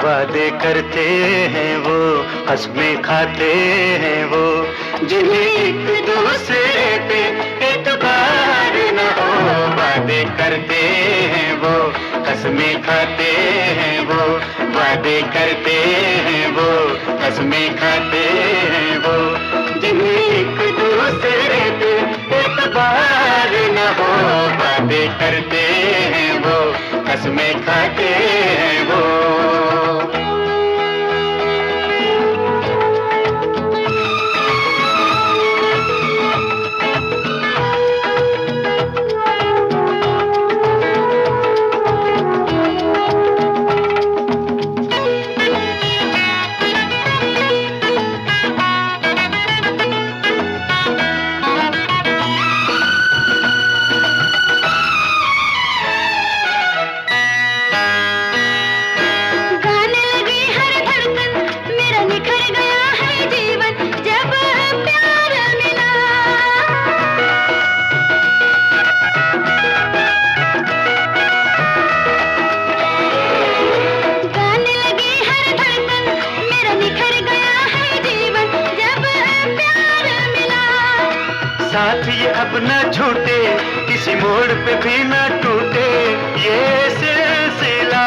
वादे करते हैं वो, कसमें खाते हैं वो, जिन्हें एक दूसरे पे एतबार न हो। वादे करते हैं वो, कसमें खाते हैं वो, वादे करते हैं वो, कसमें खाते हैं वो, जिन्हें एक दूसरे पे एतबार न हो। वादे करते हैं वो, कसमें खाते हैं वो। साथ ये अब न छूटे, किसी मोड़ पे भी न टूटे ये सिलसिला।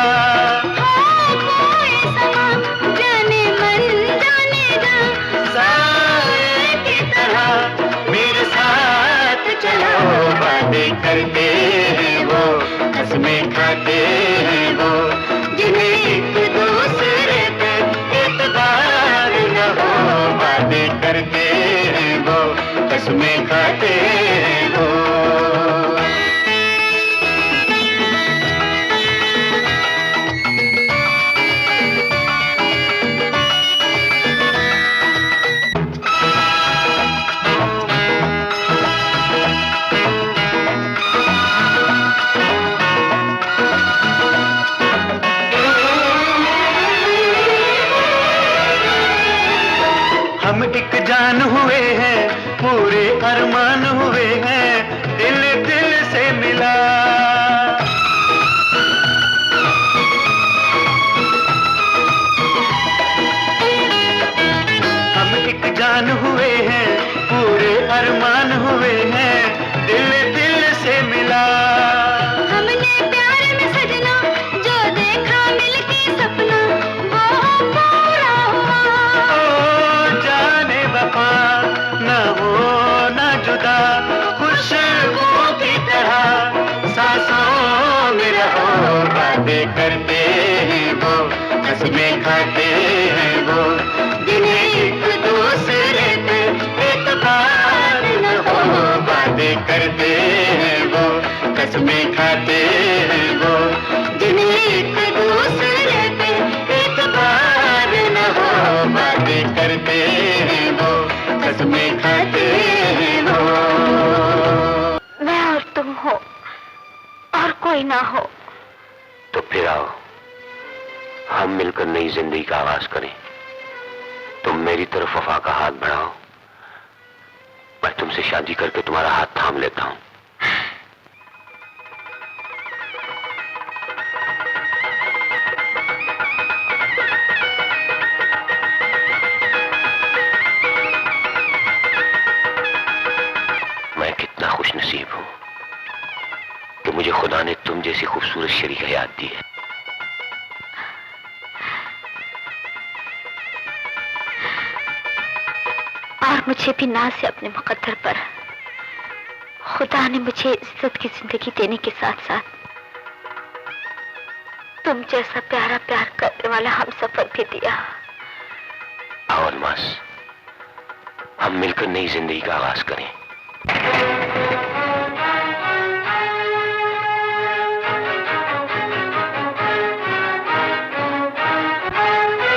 जाने मन जाने जा, साए की तरह मेरे साथ चलो। वादे करते हैं वो, कसमें खाते हैं वो, जिन्हें एक दूसरे पे एतबार न हो। वादे करते हैं वो, कसमें खाते हैं वो। पूरे अरमान हुए हैं, दिल दिल से मिला। हम एक जान हुए हैं, पूरे अरमान हुए हैं, दिल दिल से मिला। हमने प्यार में सजना जो देखा मिलके सपना वो पूरा हुआ। ओ जाने वफा न हो न जुदा, खुशबू की तरह सांसों में रहो। बातें करते हैं वो, कसमें खाते हैं वो, जिन्हें एक दूसरे पे एतबार न हो। बातें करते हैं वो, कसमें खाते हैं वो, जिन्हें एक दूसरे पे एतबार न हो। बातें करते हैं वो, कसमें खाते हैं वो। मैं और तुम हो और कोई ना हो। तो फिर आओ, हम मिलकर नई जिंदगी का आगाज करें। तुम मेरी तरफ वफा का हाथ बढ़ाओ, मैं तुमसे शादी करके तुम्हारा हाथ थाम लेता हूं। मैं कितना खुशनसीब हूं कि मुझे खुदा ने तुम जैसी खूबसूरत शरीक हयात दी है। और मुझे भी नाज से अपने मुकद्दर पर खुदा ने मुझे इज्जत की जिंदगी देने के साथ साथ तुम जैसा प्यारा प्यार करने वाला हम सफर भी दिया। आओ अलमास, हम मिलकर नई जिंदगी का आगाज करें।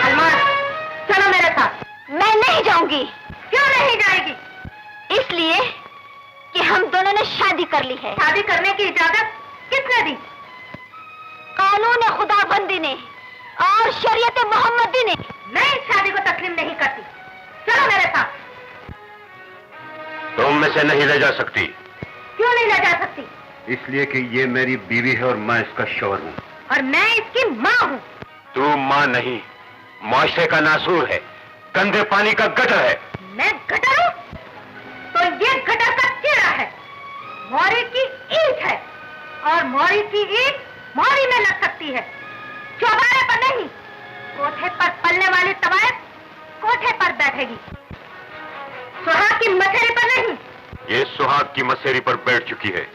अलमास, चलो मेरे साथ। मैं नहीं जाऊंगी। क्यों नहीं जाएगी? इसलिए कि हम दोनों ने शादी कर ली है। शादी करने की इजाजत किसने दी? कानून खुदाबंदी ने और शरीयत मोहम्मदी ने। मैं इस शादी को तस्लीम नहीं करती। चलो मेरे साथ। तुम में से नहीं ले जा सकती। क्यों नहीं ले जा सकती? इसलिए कि ये मेरी बीवी है और मैं इसका शौहर हूँ। और मैं इसकी माँ हूँ। तू माँ नहीं, माशरे का नासूर है, गंदे पानी का गटर है। मैं गटर हूँ? तो ये गटर का कीड़ा है, मोरी की ईंट है, और मोरी की ईंट मोरी में लग सकती है, चौबारे पर नहीं। कोठे पर पलने वाली तवायफ कोठे पर बैठेगी, सुहाग की मसेरी पर नहीं। ये सुहाग की मसेरी पर बैठ चुकी है,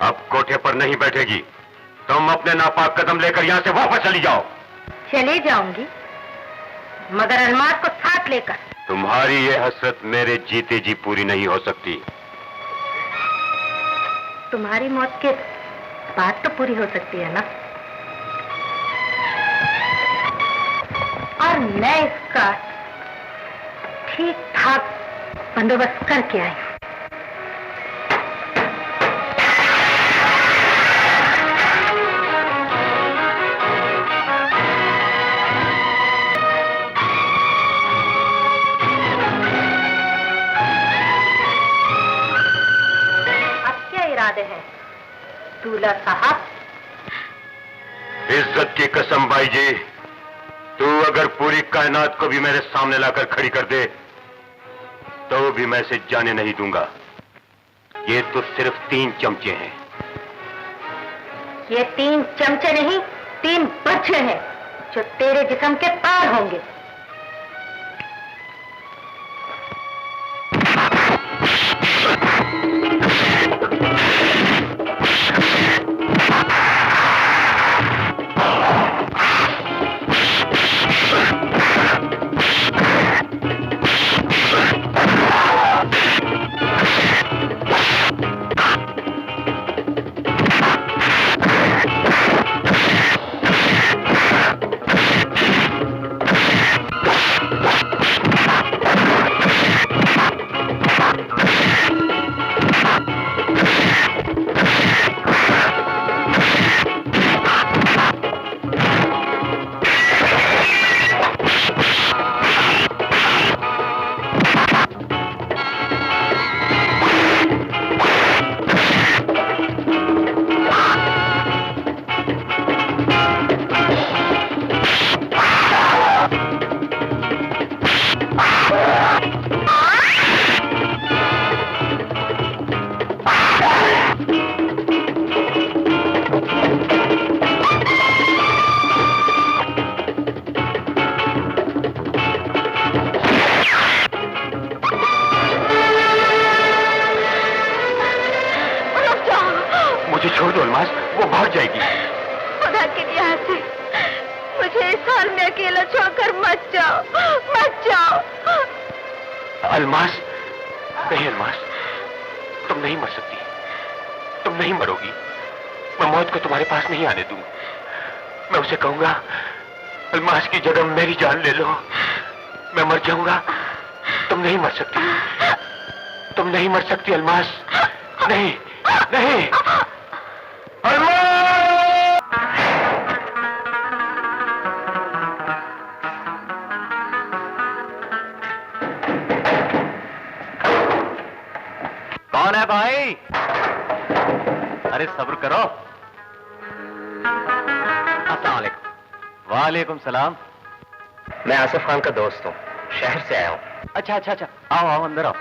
अब कोठे पर नहीं बैठेगी। तुम अपने नापाक कदम लेकर यहाँ से वापस चली जाओ। चली जाऊंगी, मगर अलमास को साथ लेकर। तुम्हारी ये हसरत मेरे जीते जी पूरी नहीं हो सकती। तुम्हारी मौत के बाद तो पूरी हो सकती है ना? और मैं इसका ठीक ठाक बंदोबस्त करके आई हूं। हैं दूल्हा साहब? इज्जत की कसम भाई जी, तू अगर पूरी कायनात को भी मेरे सामने लाकर खड़ी कर दे तो भी मैं इसे जाने नहीं दूंगा। ये तो सिर्फ 3 चमचे हैं। ये 3 चमचे नहीं, 3 बच्चे हैं जो तेरे जिस्म के पार होंगे। मुझे इस हाल में अकेला छोड़कर मत जाओ, मत जाओ। अलमास, नहीं अलमास, तुम नहीं मर सकती, तुम नहीं मरोगी। मैं मौत को तुम्हारे पास नहीं आने दूंगा। मैं उसे कहूंगा अलमास की जगह मेरी जान ले लो, मैं मर जाऊंगा। तुम नहीं मर सकती, तुम नहीं मर सकती अलमास, नहीं नहीं। अलमास! कौन है भाई? अरे सब्र करो। अस्सलाम वालेकुम। वालेकुम सलाम। मैं आसिफ खान का दोस्त हूँ, शहर से आया हूँ। अच्छा अच्छा अच्छा, आओ आओ अंदर आओ,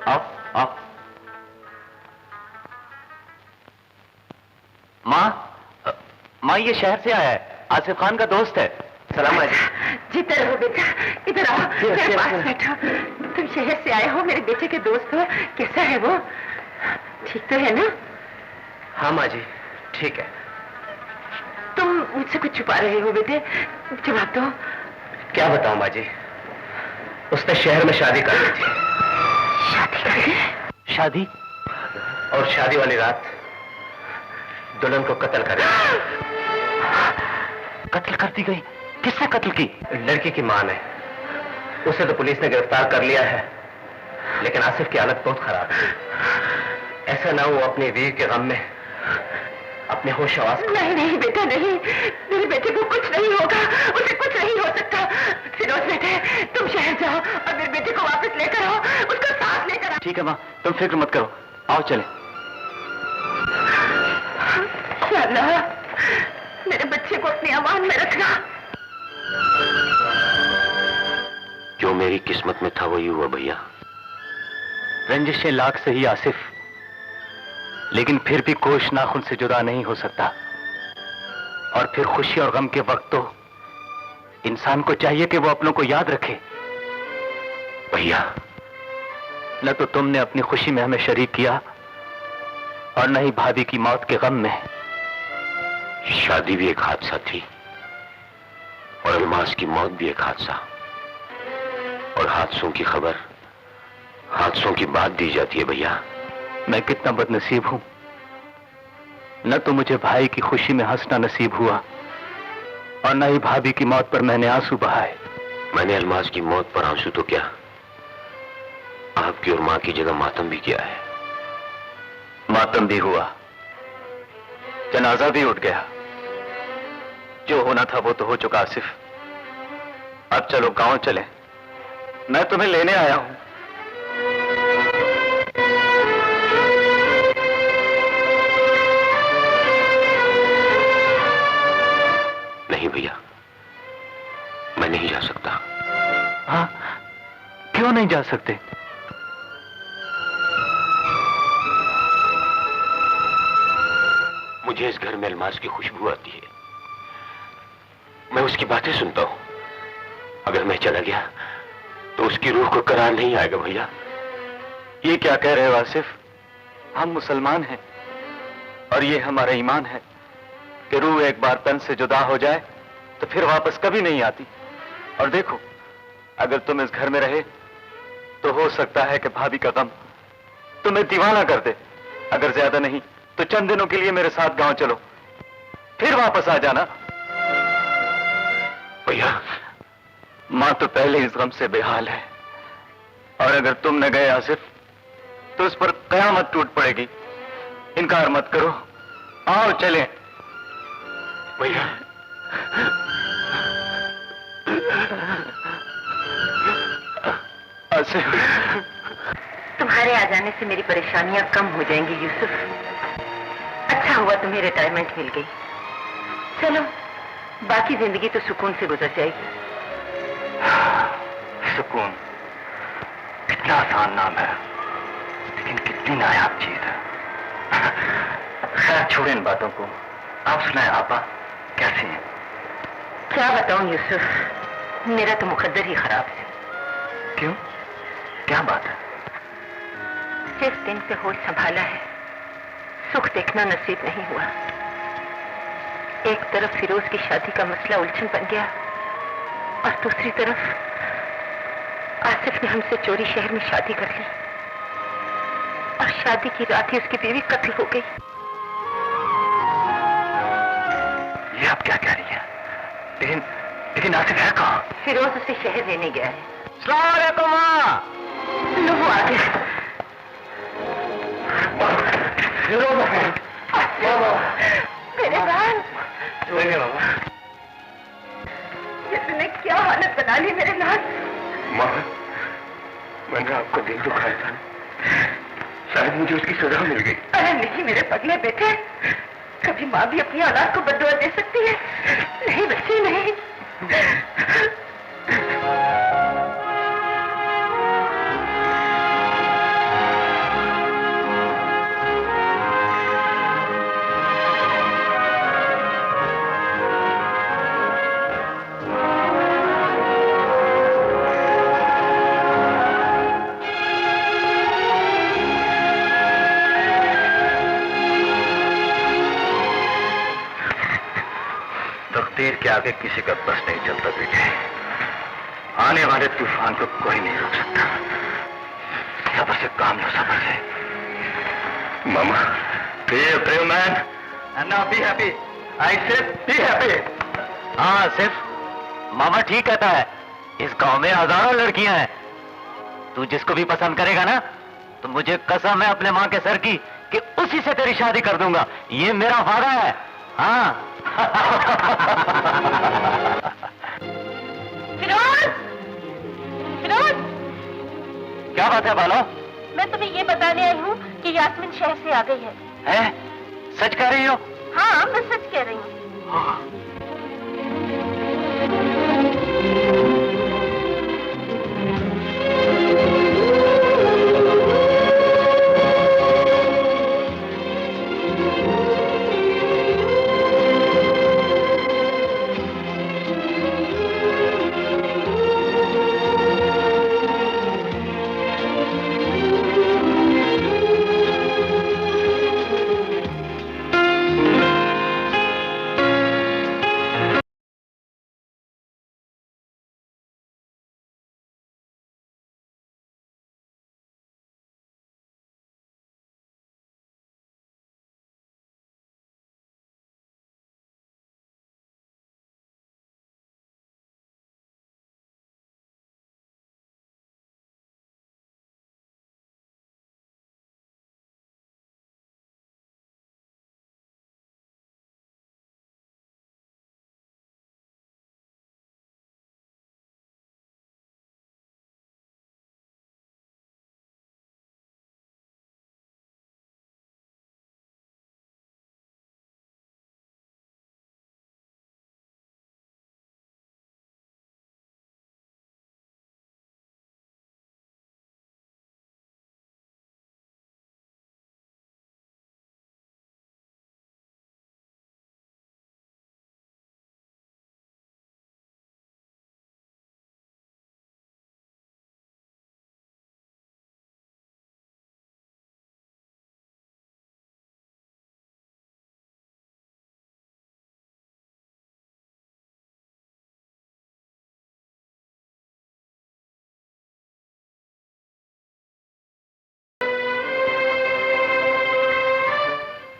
आओ आओ। माँ ये शहर से आया है, आसिफ खान का दोस्त है। सलाम अलैकुम। जिधर हो बेटा, इधर आओ, मेरे पास बैठो। तुम शहर से आए हो, मेरे बेटे के दोस्त हो। कैसा है वो? ठीक तो है ना? हाँ माँ जी, ठीक है। तुम मुझसे कुछ छुपा रहे हो बेटे, जवाब दो। क्या बताऊं माँ जी, उसने शहर में शादी कर ली थी। शादी कर ली? शादी? और शादी वाली रात दुल्हन को कत्ल कर दिया। कत्ल कर दी गई? किसने कत्ल की? लड़की की मां ने। उसे तो पुलिस ने गिरफ्तार कर लिया है, लेकिन आसिफ की हालत बहुत खराब है। ऐसा ना वो अपने वीर के गम में अपने होश आवाज। नहीं नहीं बेटा नहीं, मेरे बेटे को कुछ नहीं होगा, उसे कुछ नहीं हो सकता। फिरोज बेटे, तुम शहर जाओ और मेरे बेटे को वापस लेकर आओ, उसका साथ लेकर आओ। ठीक है माँ, तुम फिक्र मत करो, आओ चले। या अल्लाह, मेरे बच्चे को अपने अमान में रखना। जो मेरी किस्मत में था वही हुआ भैया। रंजिशें लाख सही आसिफ, लेकिन फिर भी कोश नाखुन से जुदा नहीं हो सकता। और फिर खुशी और गम के वक्त तो इंसान को चाहिए कि वो अपनों को याद रखे। भैया, न तो तुमने अपनी खुशी में हमें शरीक किया और न ही भाभी की मौत के गम में। शादी भी एक हादसा थी और अलमास की मौत भी एक हादसा। और हादसों की खबर हादसों की बात दी जाती है भैया। मैं कितना बदनसीब हूं, न तो मुझे भाई की खुशी में हंसना नसीब हुआ और न ही भाभी की मौत पर मैंने आंसू बहाए। मैंने अलमास की मौत पर आंसू तो क्या, आपकी और मां की जगह मातम भी किया है। मातम भी हुआ, जनाजा भी उठ गया। जो होना था वो तो हो चुका आसिफ। अब चलो गांव चलें, मैं तुम्हें लेने आया हूं। नहीं भैया, मैं नहीं जा सकता। हाँ, क्यों नहीं जा सकते? मुझे इस घर में अलमास की खुशबू आती है, मैं उसकी बातें सुनता हूं। अगर मैं चला गया तो उसकी रूह को करार नहीं आएगा भैया। ये क्या कह रहे हो आसिफ? हम मुसलमान हैं और ये हमारा ईमान है कि रूह एक बार तन से जुदा हो जाए तो फिर वापस कभी नहीं आती। और देखो, अगर तुम इस घर में रहे तो हो सकता है कि भाभी का गम तुम्हें दीवाना कर दे। अगर ज्यादा नहीं तो चंद दिनों के लिए मेरे साथ गांव चलो, फिर वापस आ जाना। भैया, मां तो पहले इस गम से बेहाल है और अगर तुम न गए आसिफ तो उस पर कयामत टूट पड़ेगी। इनकार मत करो, आओ चलें। भैया, आसिफ, तुम्हारे आ जाने से मेरी परेशानियां कम हो जाएंगी यूसुफ। अच्छा हुआ तुम्हें रिटायरमेंट मिल गई। चलो, बाकी जिंदगी तो सुकून से गुजर जाएगी। सुकून कितना आसान नाम है, लेकिन कितनी नायाब चीज है। खैर छोड़े इन बातों को, आप सुनाए आपा कैसे हैं? क्या बताऊं यूसुफ, मेरा तो मुकद्दर ही खराब है। क्यों, क्या बात है? जिस दिन से होश संभाला है, सुख देखना नसीब नहीं हुआ। एक तरफ फिरोज की शादी का मसला उलझन बन गया और दूसरी तरफ आसिफ ने हमसे चोरी शहर में शादी कर ली और शादी की रात ही उसकी बीवी कत्ल हो गई। ये आप क्या कह रही हैं? लेकिन लेकिन आसिफ है कहाँ? फिरोज उसे शहर लेने गया है। अस्सलाम वालेकुम माँ। लो वो आ गया। मेरे बाल, इसने क्या हालत बना ली मेरे लाल। माँ, मैंने आपका दिल दुखाया था, शायद मुझे उसकी सजा मिल गई। अरे नहीं मेरे पगले बेटे, कभी माँ भी अपनी औलाद को बददुआ दे सकती है? नहीं बच्चे नहीं। तकदीर के आगे किसी का बस नहीं चलता बेटे। आने वाले तूफान को कोई नहीं रोक सकता। सब्र से काम लो, सब्र से। मामा, be a brave man and now be happy. I said be happy. हाँ सिर्फ मामा ठीक कहता है, इस गांव में हजारों लड़कियां हैं। तू जिसको भी पसंद करेगा ना, तो मुझे कसम है अपने माँ के सर की कि उसी से तेरी शादी कर दूंगा। ये मेरा वादा है। हाँ। फिरोज, फिरोज, क्या बात है बालो? मैं तुम्हें ये बताने आई हूँ कि यास्मीन शहर से आ गई है। हैं? सच कह रही हो? हाँ मैं सच कह रही हूँ।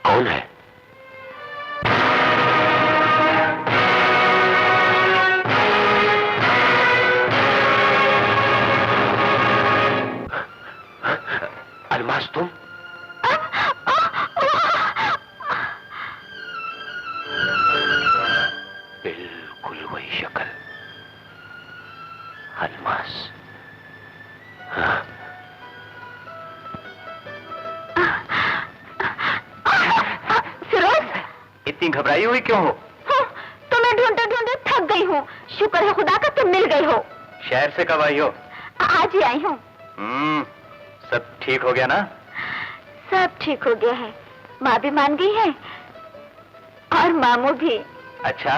कौन है? अलमास तुम? बिल्कुल वही शक्ल। अलमास। हाँ। इतनी घबराई हुई क्यों हो? तो मैं ढूंढते ढूंढते थक गई हूँ। शुक्र है खुदा का तुम मिल गई हो। शहर से कब आई हो? आज ही आई हूँ। सब ठीक हो गया ना? सब ठीक हो गया है। माँ भी मान गई है और मामू भी। अच्छा,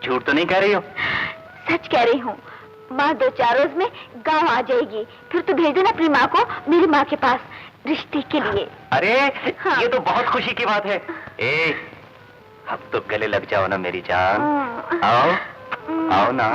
झूठ तो नहीं कह रही हो? सच कह रही हूँ। माँ 2-4 रोज में गांव आ जाएगी, फिर तू भेज देना अपनी माँ को मेरी माँ के पास रिश्ते के लिए। अरे हाँ। ये तो बहुत खुशी की बात है। अब तो गले लग जाओ ना मेरी जान। आओ आओ ना।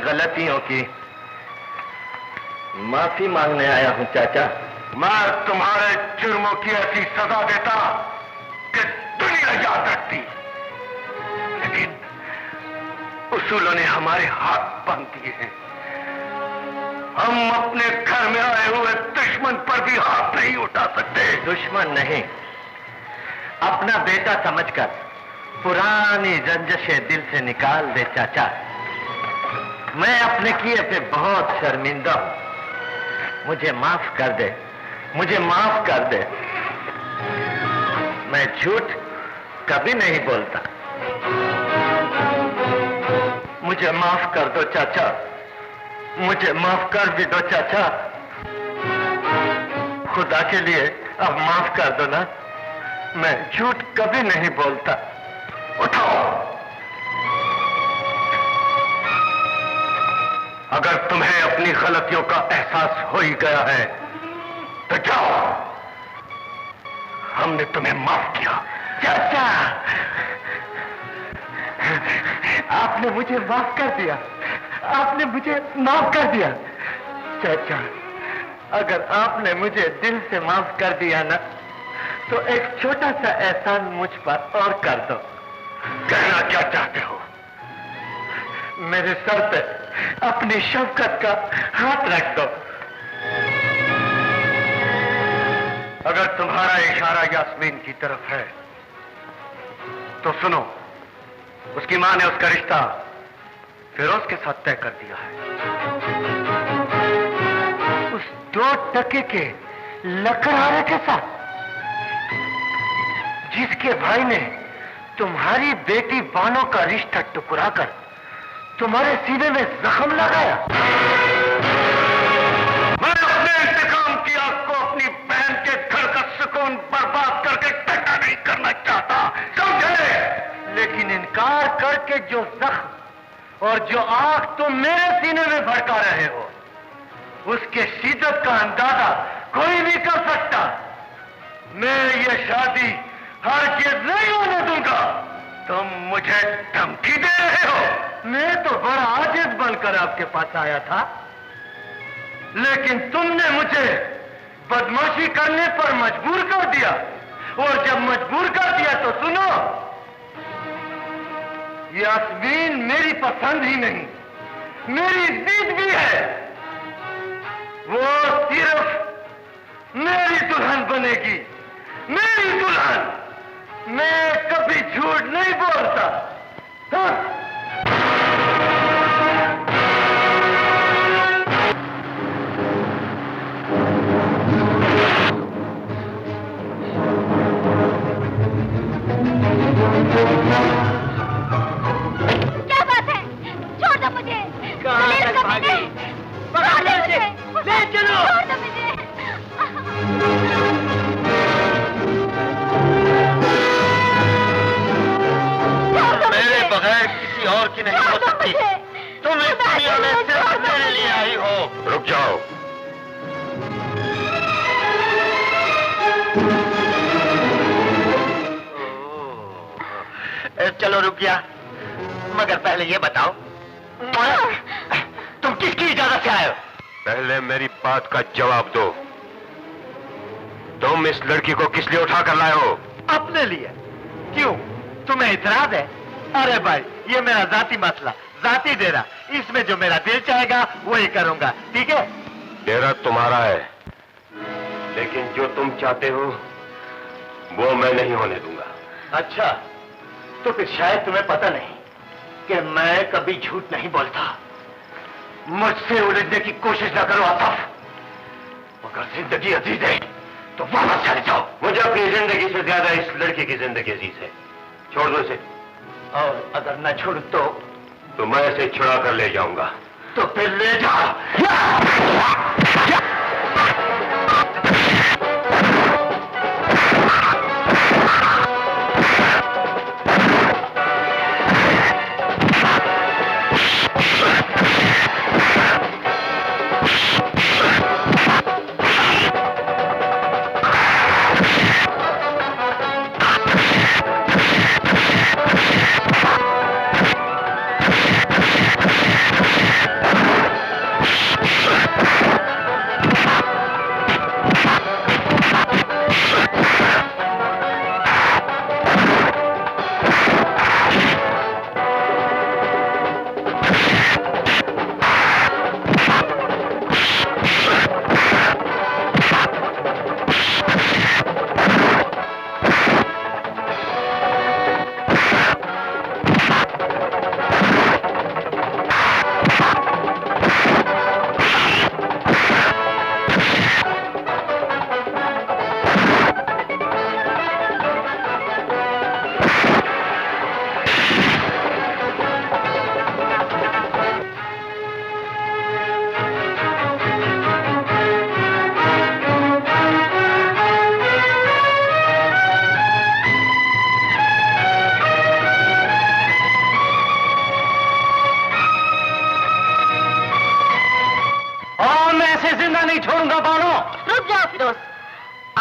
गलतियों की माफी मांगने आया हूं चाचा। मैं तुम्हारे जुर्मों की ऐसी सजा देता कि दुनिया याद रखती, लेकिन उसूलों ने हमारे हाथ बांध दिए हैं। हम अपने घर में आए हुए दुश्मन पर भी हाथ नहीं उठा सकते। दुश्मन नहीं, अपना बेटा समझकर पुरानी रंजशें दिल से निकाल दे चाचा। मैं अपने किए पे बहुत शर्मिंदा हूं। मुझे माफ कर दे, मुझे माफ कर दे। मैं झूठ कभी नहीं बोलता। मुझे माफ कर दो चाचा, मुझे माफ कर भी दो चाचा। खुदा के लिए अब माफ कर दो ना। मैं झूठ कभी नहीं बोलता। उठाओ। अगर तुम्हें अपनी गलतियों का एहसास हो ही गया है तो जाओ, हमने तुम्हें माफ किया। चाचा, आपने मुझे माफ कर दिया, आपने मुझे माफ कर दिया। चाचा, अगर आपने मुझे दिल से माफ कर दिया ना, तो एक छोटा सा एहसान मुझ पर और कर दो। कहना क्या चाहते हो? मेरे सर पे अपनी शफकत का हाथ रख दो। अगर तुम्हारा इशारा यास्मीन की तरफ है तो सुनो, उसकी मां ने उसका रिश्ता फिरोज के साथ तय कर दिया है। उस 2 टके के लकड़हारे के साथ, जिसके भाई ने तुम्हारी बेटी बानो का रिश्ता टुकरा कर तुम्हारे सीने में जख्म लगाया। मैं अपने इंतकाम की आग को अपनी बहन के घर का सुकून बर्बाद करके ठंडा नहीं करना चाहता, समझे? लेकिन इनकार करके जो जख्म और जो आग तुम मेरे सीने में भड़का रहे हो, उसके शिद्दत का अंदाजा कोई भी कर सकता। मैं ये शादी हरगिज़ नहीं होने दूंगा। तुम मुझे धमकी दे रहे हो। मैं तो बड़ा आजिज बनकर आपके पास आया था, लेकिन तुमने मुझे बदमाशी करने पर मजबूर कर दिया। और जब मजबूर कर दिया तो सुनो, यास्मीन मेरी पसंद ही नहीं, मेरी जिद भी है। वो सिर्फ मेरी दुल्हन बनेगी, मेरी दुल्हन। मैं कभी झूठ नहीं बोलता। हाँ? क्या बात है? छोड़ दो मुझे। ले चलो मुझे। ले चलो। छोड़ दो मुझे। मेरे बगैर किसी और की नहीं हो सकती। तुम इस दुनिया में सिर्फ मेरे लिए आई हो। रुक जाओ। चलो रुकिया, मगर पहले ये बताओ, तुम किसकी इजाजत से आए हो? पहले मेरी बात का जवाब दो। तुम इस लड़की को किस लिए उठा कर लाए हो? अपने लिए। क्यों, तुम्हें इतराज है? अरे भाई, ये मेरा जाती मसला, जाती डेरा। इसमें जो मेरा दिल चाहेगा वही करूंगा, ठीक है? डेरा तुम्हारा है, लेकिन जो तुम चाहते हो वो मैं नहीं होने दूंगा। अच्छा, तो फिर शायद तुम्हें पता नहीं कि मैं कभी झूठ नहीं बोलता। मुझसे उलझने की कोशिश न करो आसफ। अगर जिंदगी अजीज है तो वापस चले जाओ। मुझे अपनी जिंदगी से ज्यादा इस लड़की की जिंदगी अजीज है। छोड़ दो इसे। और अगर न छोड़ तो मैं इसे छुड़ा कर ले जाऊंगा। तो फिर ले जाओ।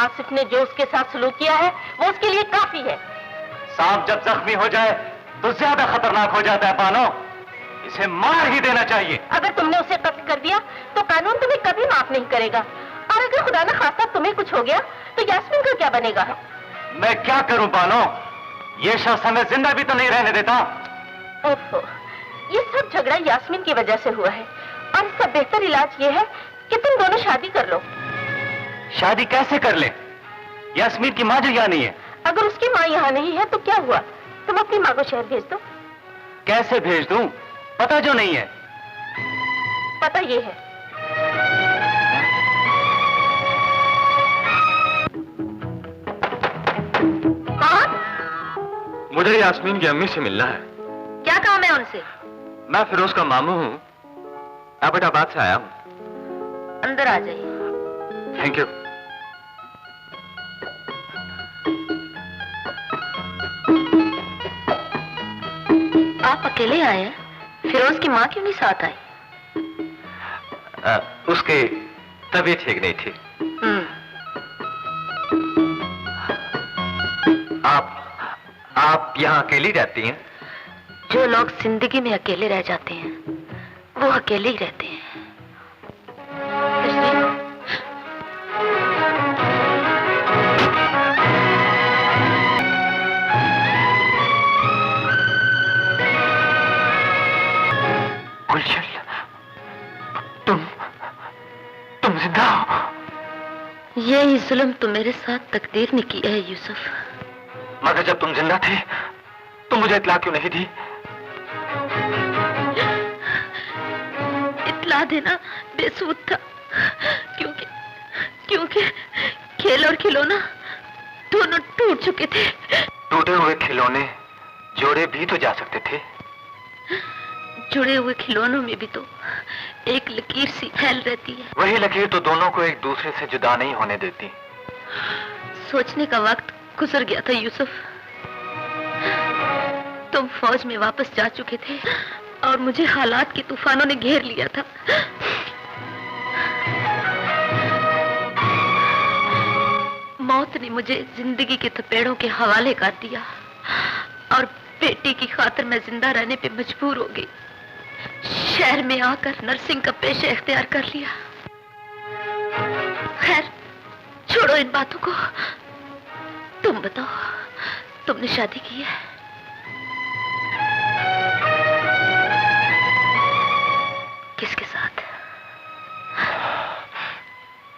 आसिफ ने जो उसके साथ सलूक किया है वो उसके लिए काफी है। सांप जब जख्मी हो जाए तो ज्यादा खतरनाक हो जाता है बानो, इसे मार ही देना चाहिए। अगर तुमने उसे कत्ल कर दिया तो कानून तुम्हें कभी माफ नहीं करेगा, और अगर खुदा न खास्ता तुम्हें कुछ हो गया तो यास्मीन का क्या बनेगा? मैं क्या करूं बानो, ये शख्स हमें जिंदा भी तो नहीं रहने देता। ओहो, ये सब झगड़ा यास्मीन की वजह से हुआ है, और इसका बेहतर इलाज ये है कि तुम दोनों शादी कर लो। शादी कैसे कर ले? यास्मीन की माँ जो यहाँ नहीं है। अगर उसकी माँ यहाँ नहीं है तो क्या हुआ, तुम अपनी माँ को शहर भेज दो। कैसे भेज दूं? पता जो नहीं है। पता ये है। कौन? मुझे यास्मीन की अम्मी से मिलना है। क्या काम है उनसे? मैं फिरोज का मामू हूँ, एबटाबाद से आया हूँ। अंदर आ जाइए। Thank you. आप अकेले आए हैं? फिरोज की माँ क्यों नहीं साथ आई? उसकी तबीयत ठीक नहीं थी। आप यहाँ अकेली रहती हैं? जो लोग जिंदगी में अकेले रह जाते हैं वो अकेले ही रहते हैं। गुलशन, तुम जिंदा हो? यही जुल्म तो मेरे साथ तकदीर ने किया है यूसुफ। मगर जब तुम जिंदा थे तो मुझे इत्तला क्यों नहीं दी? इत्तला देना बेसूद था, क्योंकि खेल और खिलौना दोनों टूट चुके थे। टूटे हुए खिलौने जोड़े भी तो जा सकते थे। जुड़े हुए खिलौनों में भी तो एक लकीर सी फैल रहती है। वही लकीर तो दोनों को एक दूसरे से जुदा नहीं होने देती। सोचने का वक्त गुजर गया था यूसुफ। तुम फौज में वापस जा चुके थे और मुझे हालात के तूफानों ने घेर लिया था। मौत ने मुझे जिंदगी के थपेड़ों के हवाले कर दिया और बेटी की खातिर मैं जिंदा रहने पे मजबूर हो गई। शहर में आकर नर्सिंग का पेशा इख्तियार कर लिया। खैर छोड़ो इन बातों को, तुम बताओ, तुमने शादी की है? किसके साथ?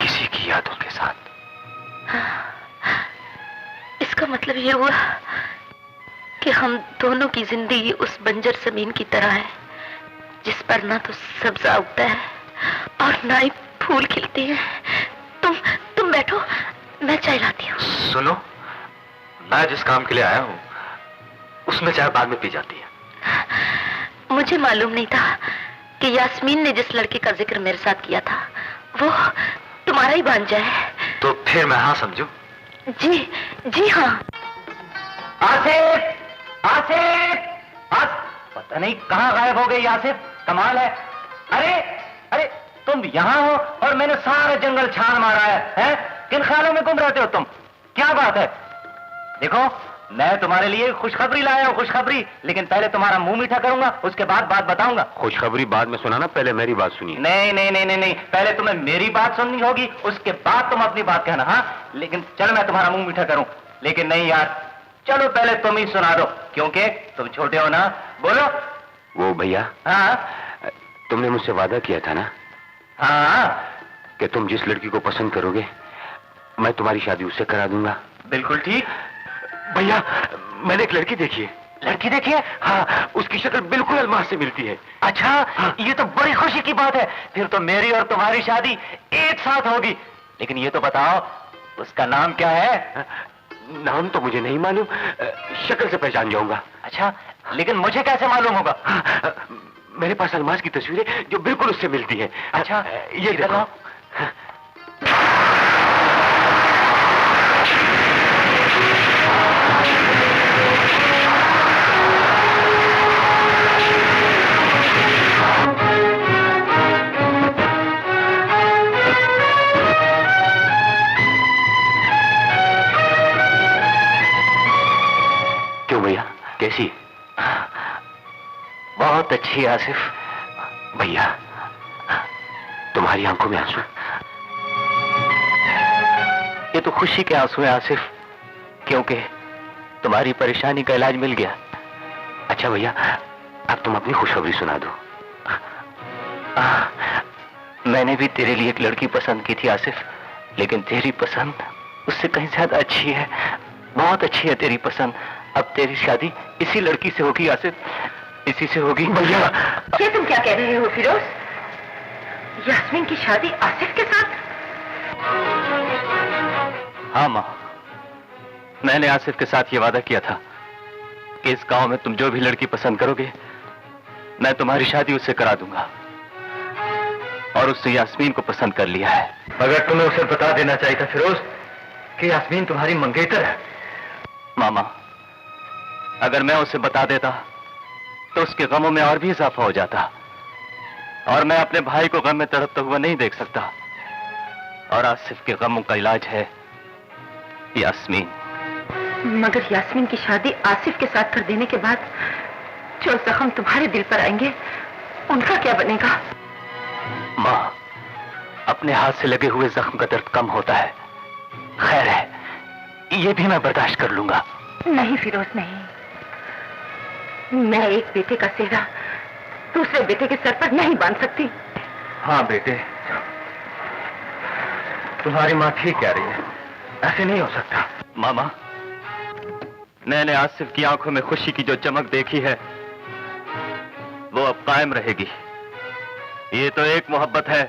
किसी की यादों के साथ। इसका मतलब ये हुआ कि हम दोनों की जिंदगी उस बंजर जमीन की तरह है जिस पर ना तो सब्जा उगता है और ना ही फूल खिलते हैं। तुम बैठो, मैं चाय लाती हूँ। सुनो, मैं जिस काम के लिए आया हूँ उसमें चाय बाद में पी जाती है। मुझे मालूम नहीं था कि यास्मीन ने जिस लड़के का जिक्र मेरे साथ किया था वो तुम्हारा ही भांजा है। तो फिर मैं हाँ समझूं? जी हाँ। आसिफ, पता नहीं कहाँ गायब हो गई आसिफ, कमाल है। अरे तुम यहाँ हो और मैंने सारा जंगल छान मारा है? किन ख्यालों में घूम रहते हो तुम? क्या बात है? देखो मैं तुम्हारे लिए खुशखबरी लाया हूँ, खुशखबरी। लेकिन पहले तुम्हारा मुंह मीठा करूंगा, उसके बाद बात बताऊंगा। खुशखबरी बाद में सुनाना, पहले मेरी बात सुनिए। नहीं, पहले तुम्हें मेरी बात सुननी होगी, उसके बाद तुम अपनी बात कहना। हाँ, लेकिन चलो मैं तुम्हारा मुंह मीठा करूं। लेकिन नहीं यार, चलो पहले तुम ही सुना दो, क्योंकि तुम छोटे हो ना। बोलो। वो भैया, हाँ तुमने मुझसे वादा किया था ना कि तुम जिस लड़की को पसंद करोगे मैं तुम्हारी शादी उससे करा दूंगा। बिल्कुल ठीक। भैया, मैंने एक लड़की देखी है। लड़की देखी है? हाँ, उसकी शक्ल बिल्कुल अलमास से मिलती है। अच्छा, ये तो बड़ी खुशी की बात है। फिर तो मेरी और तुम्हारी शादी एक साथ होगी। लेकिन ये तो बताओ, उसका नाम क्या है? नाम तो मुझे नहीं मालूम, शक्ल से पहचान जाऊंगा। अच्छा, लेकिन मुझे कैसे मालूम होगा? मेरे पास अलमास की तस्वीर है जो बिल्कुल उससे मिलती है। अच्छा, ये देखो। क्यों भैया, कैसी? बहुत अच्छी आसिफ। भैया, तुम्हारी आंखों में आंसू? ये तो खुशी के आंसू हैं आसिफ, क्योंकि तुम्हारी परेशानी का इलाज मिल गया। अच्छा भैया, अब तुम अपनी खुशखबरी सुना दो। मैंने भी तेरे लिए एक लड़की पसंद की थी आसिफ, लेकिन तेरी पसंद उससे कहीं ज्यादा अच्छी है। बहुत अच्छी है तेरी पसंद। अब तेरी शादी इसी लड़की से होगी आसिफ, इसी से होगी। भैया, ये तुम क्या कह रहे हो फिरोज? यास्मीन की शादी आसिफ के साथ? हाँ माँ, मैंने आसिफ के साथ ये वादा किया था कि इस गांव में तुम जो भी लड़की पसंद करोगे, मैं तुम्हारी शादी उससे करा दूंगा। और उससे यास्मीन को पसंद कर लिया है। मगर तुम्हें उसे बता देना चाहिए था फिरोज कि यास्मीन तुम्हारी मंगेतर है। मामा, अगर मैं उसे बता देता तो उसके गमों में और भी इजाफा हो जाता, और मैं अपने भाई को गम में तड़पता हुआ नहीं देख सकता। और आसिफ के गमों का इलाज है यास्मीन। मगर यास्मीन की शादी आसिफ के साथ कर देने के बाद जो जख्म तुम्हारे दिल पर आएंगे, उनका क्या बनेगा? माँ, अपने हाथ से लगे हुए जख्म का दर्द कम होता है। खैर है, ये भी मैं बर्दाश्त कर लूंगा। नहीं फिरोज, नहीं। मैं एक बेटे का सेहरा दूसरे बेटे के सर पर नहीं बांध सकती। हाँ बेटे, तुम्हारी माँ ठीक कह रही है, ऐसे नहीं हो सकता। मामा, मैंने आसिफ की आंखों में खुशी की जो चमक देखी है, वो अब कायम रहेगी। ये तो एक मोहब्बत है।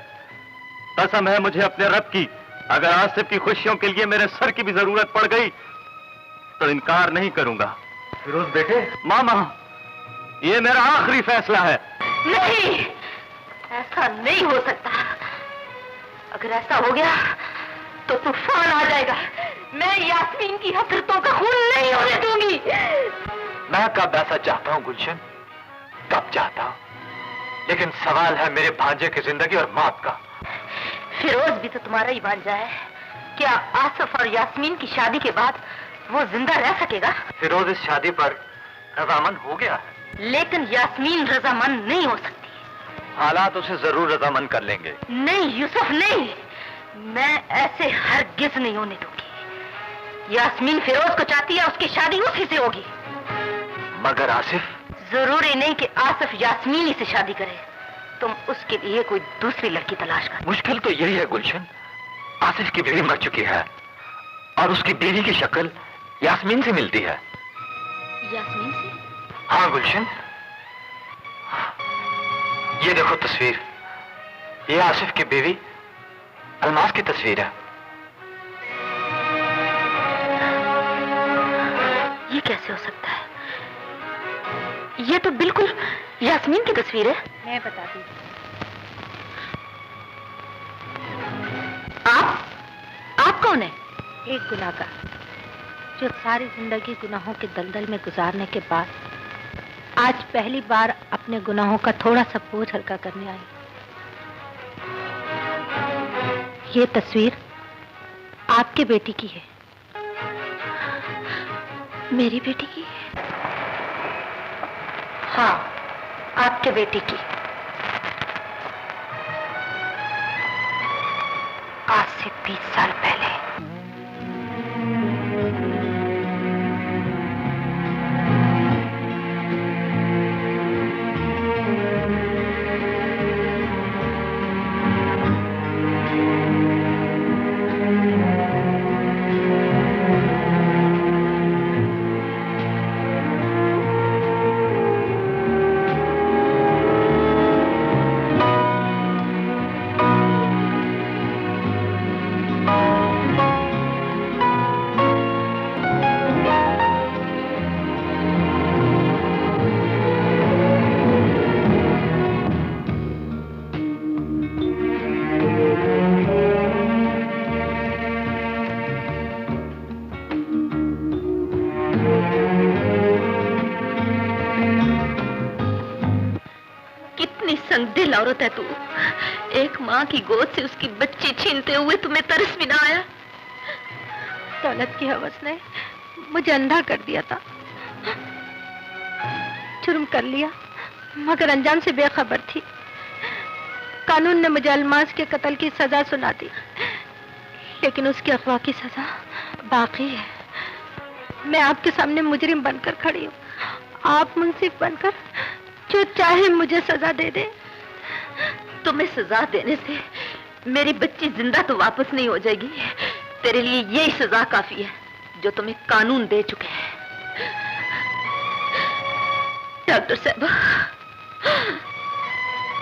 कसम है मुझे अपने रब की, अगर आसिफ की खुशियों के लिए मेरे सर की भी जरूरत पड़ गई तो इनकार नहीं करूंगा। फिरोज बेटे, मामा, ये मेरा आखिरी फैसला है। नहीं, ऐसा नहीं हो सकता। अगर ऐसा हो गया तो तूफान आ जाएगा। मैं यास्मीन की हसरतों का खून नहीं होने दूंगी। मैं कब ऐसा चाहता हूँ गुलशन, कब चाहता हूँ, लेकिन सवाल है मेरे भांजे की जिंदगी और मौत का। फिरोज भी तो तुम्हारा ही भांजा है। क्या आसिफ और यास्मीन की शादी के बाद वो जिंदा रह सकेगा? फिरोज इस शादी पर रजामंद हो गया है, लेकिन यास्मीन रजामंद नहीं हो सकती। हालात उसे जरूर रजामंद कर लेंगे। नहीं यूसुफ, नहीं, मैं ऐसे हरगिज नहीं होने दूंगी। यास्मीन फिरोज को चाहती है, उसकी शादी उसी से होगी। मगर आसिफ? जरूरी नहीं कि आसिफ यास्मीन ही से शादी करे। तुम उसके लिए कोई दूसरी लड़की तलाश कर। मुश्किल तो यही है गुलशन, आसिफ की बीवी मर चुकी है और उसकी बीवी की शक्ल यास्मीन से मिलती है। यास्मीन से? हाँ गुलशन, ये देखो तस्वीर, ये आसिफ की बीवी अलमास की तस्वीर है। ये कैसे हो सकता है? ये तो बिल्कुल यास्मीन की तस्वीर है। मैं बताती हूँ। आप कौन है? एक गुनाहगार जो सारी जिंदगी गुनाहों के दलदल में गुजारने के बाद आज पहली बार अपने गुनाहों का थोड़ा सा बोझ हल्का करने आई। ये तस्वीर आपके बेटी की है। मेरी बेटी की? हाँ, आपके बेटी की। आज से 20 साल पहले। कितनी संगदिल औरत है तू। एक माँ की गोद से उसकी बच्ची छीनते हुए तुम्हें तरस भी ना आया? दौलत की हवस ने मुझे अंधा कर दिया था। जुर्म कर लिया मगर अंजाम से बेखबर थी। कानून ने मुझे अलमास के कत्ल की सजा सुना दी, लेकिन उसकी अगवा की सजा बाकी है। मैं आपके सामने मुजरिम बनकर खड़ी हूँ, आप मुंसिफ बनकर जो चाहे मुझे सजा दे दे। तुम्हें सजा देने से मेरी बच्ची जिंदा तो वापस नहीं हो जाएगी। तेरे लिए यही सजा काफी है जो तुम्हें कानून दे चुके हैं। डॉक्टर साहब,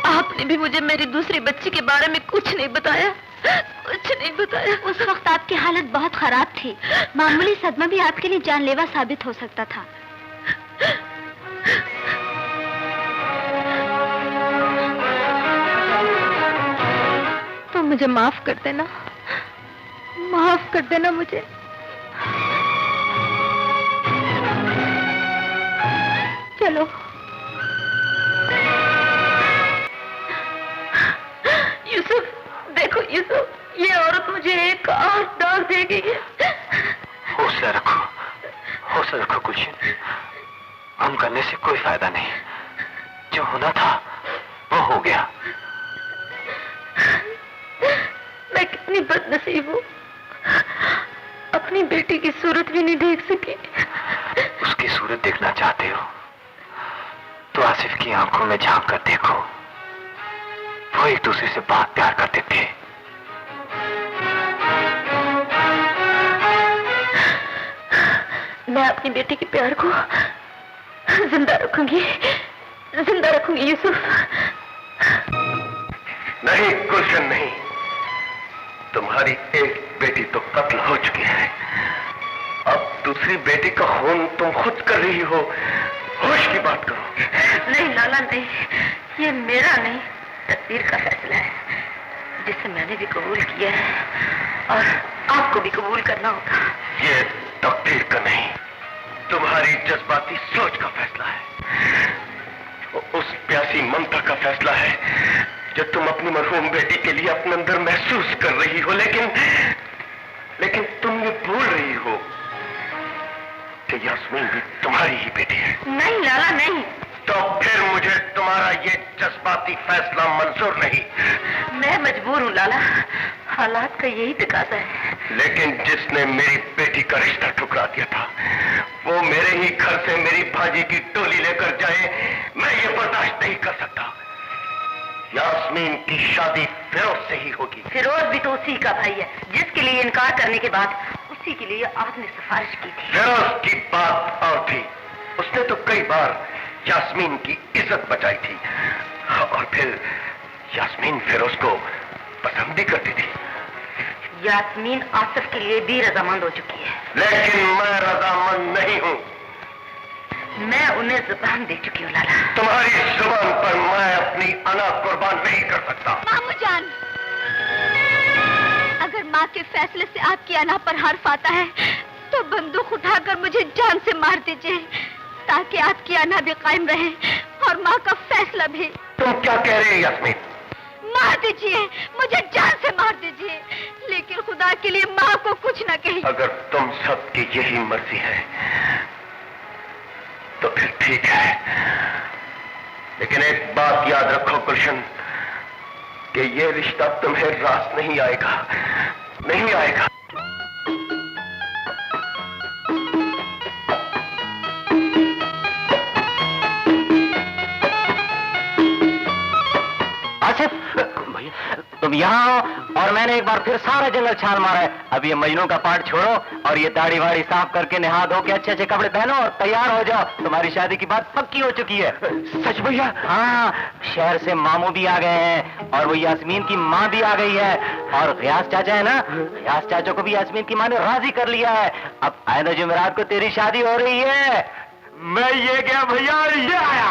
आपने भी मुझे मेरी दूसरी बच्ची के बारे में कुछ नहीं बताया, कुछ नहीं बताया। उस वक्त आपकी हालत बहुत खराब थी। मामूली सदमा भी आपके लिए जानलेवा साबित हो सकता था। तो मुझे माफ कर देना, माफ कर देना मुझे। चलो। यूसुफ, देखो यूसुफ, ये औरत मुझे एक और डांट दे गई है। हौसला रखो, हौसला रखो गुलशन। हम करने से कोई फायदा नहीं। जो होना था वो हो गया। मैं कितनी बदनसीब हूँ, अपनी बेटी की सूरत भी नहीं देख सकी। उसकी सूरत देखना चाहते हो तो आसिफ की आंखों में झांक कर देखो। वो एक दूसरे से बहुत प्यार करते थे। मैं अपनी बेटी के प्यार को जिंदा रखूंगी, जिंदा रखूंगी यूसुफ। नहीं गुलशन नहीं, तुम्हारी एक बेटी तो कत्ल हो चुकी है। अब दूसरी बेटी का खून तुम खुद कर रही हो। होश की बात करो। नहीं लाला नहीं, ये मेरा नहीं, तकदीर का फैसला है जिसे मैंने भी कबूल किया है और आपको भी कबूल करना होगा। ये तकदीर का नहीं, तुम्हारी जज्बाती सोच का फैसला है। उस प्यासी ममता का फैसला है जो तुम अपनी मरहूम बेटी के लिए अपने अंदर महसूस कर रही हो। लेकिन तुम ये भूल रही हो कि यास्मीन भी तुम्हारी ही बेटी है। नहीं लाला नहीं। तो फिर मुझे तुम्हारा ये जज्बाती फैसला मंजूर नहीं। मैं मजबूर हूँ लाला, हालात का यही तकाजा है। लेकिन जिसने मेरी बेटी का रिश्ता ठुकरा दिया था वो मेरे ही घर से मेरी भाजी की टोली लेकर जाए, मैं ये बर्दाश्त नहीं कर सकता। यास्मीन की शादी फिरोज से ही होगी। फिरोज भी तो उसी का भाई है जिसके लिए इनकार करने के बाद उसी के लिए आपने सिफारिश की थी। फिरोज की बात और थी, उसने तो कई बार यास्मीन की इज्जत बचाई थी और फिर यास्मीन फिरोज को पसंद भी करती थी। यास्मीन आसिफ के लिए भी रजामंद हो चुकी है। लेकिन मैं रजामंद नहीं हूँ। मैं उन्हें जुबान दे चुकी हूँ लाला। तुम्हारी जुबान पर मैं अपनी अना कुर्बान नहीं कर सकता। मामू जान, अगर माँ के फैसले से आपकी अना पर हर्फ आता है तो बंदूक उठाकर मुझे जान से मार दीजिए ताकि आपकी अना भी कायम रहे और माँ का फैसला भी। तुम क्या कह रही हो यास्मीन? मार दीजिए, मुझे जान से मार दीजिए, लेकिन खुदा के लिए माँ को कुछ न कहिए। अगर तुम सबकी यही मर्जी है तो फिर ठीक है, लेकिन एक बात याद रखो गुलशन कि ये रिश्ता तुम्हें रास नहीं आएगा, नहीं आएगा। आसिफ, भैया तुम यहाँ हो और मैंने एक बार फिर सारा जंगल छान मारा है। अब ये मजनू का पार्ट छोड़ो और ये दाढ़ी वाड़ी साफ करके नहा धो के अच्छे अच्छे कपड़े पहनो और तैयार हो जाओ। तुम्हारी शादी की बात पक्की हो चुकी है। सच भैया? हाँ, शहर से मामू भी आ गए हैं और वो यास्मीन की माँ भी आ गई है और गयास चाचा है ना, गयास चाचा को भी यास्मीन की माँ ने राजी कर लिया है। अब आइंदा जुमेरात को तेरी शादी हो रही है। मैं ये गया भैया और ये आया।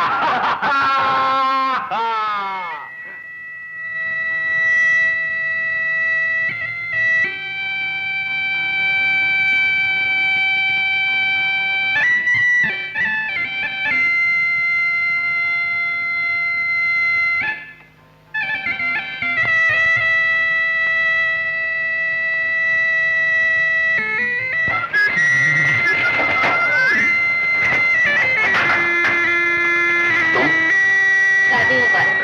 शादी मुबारक।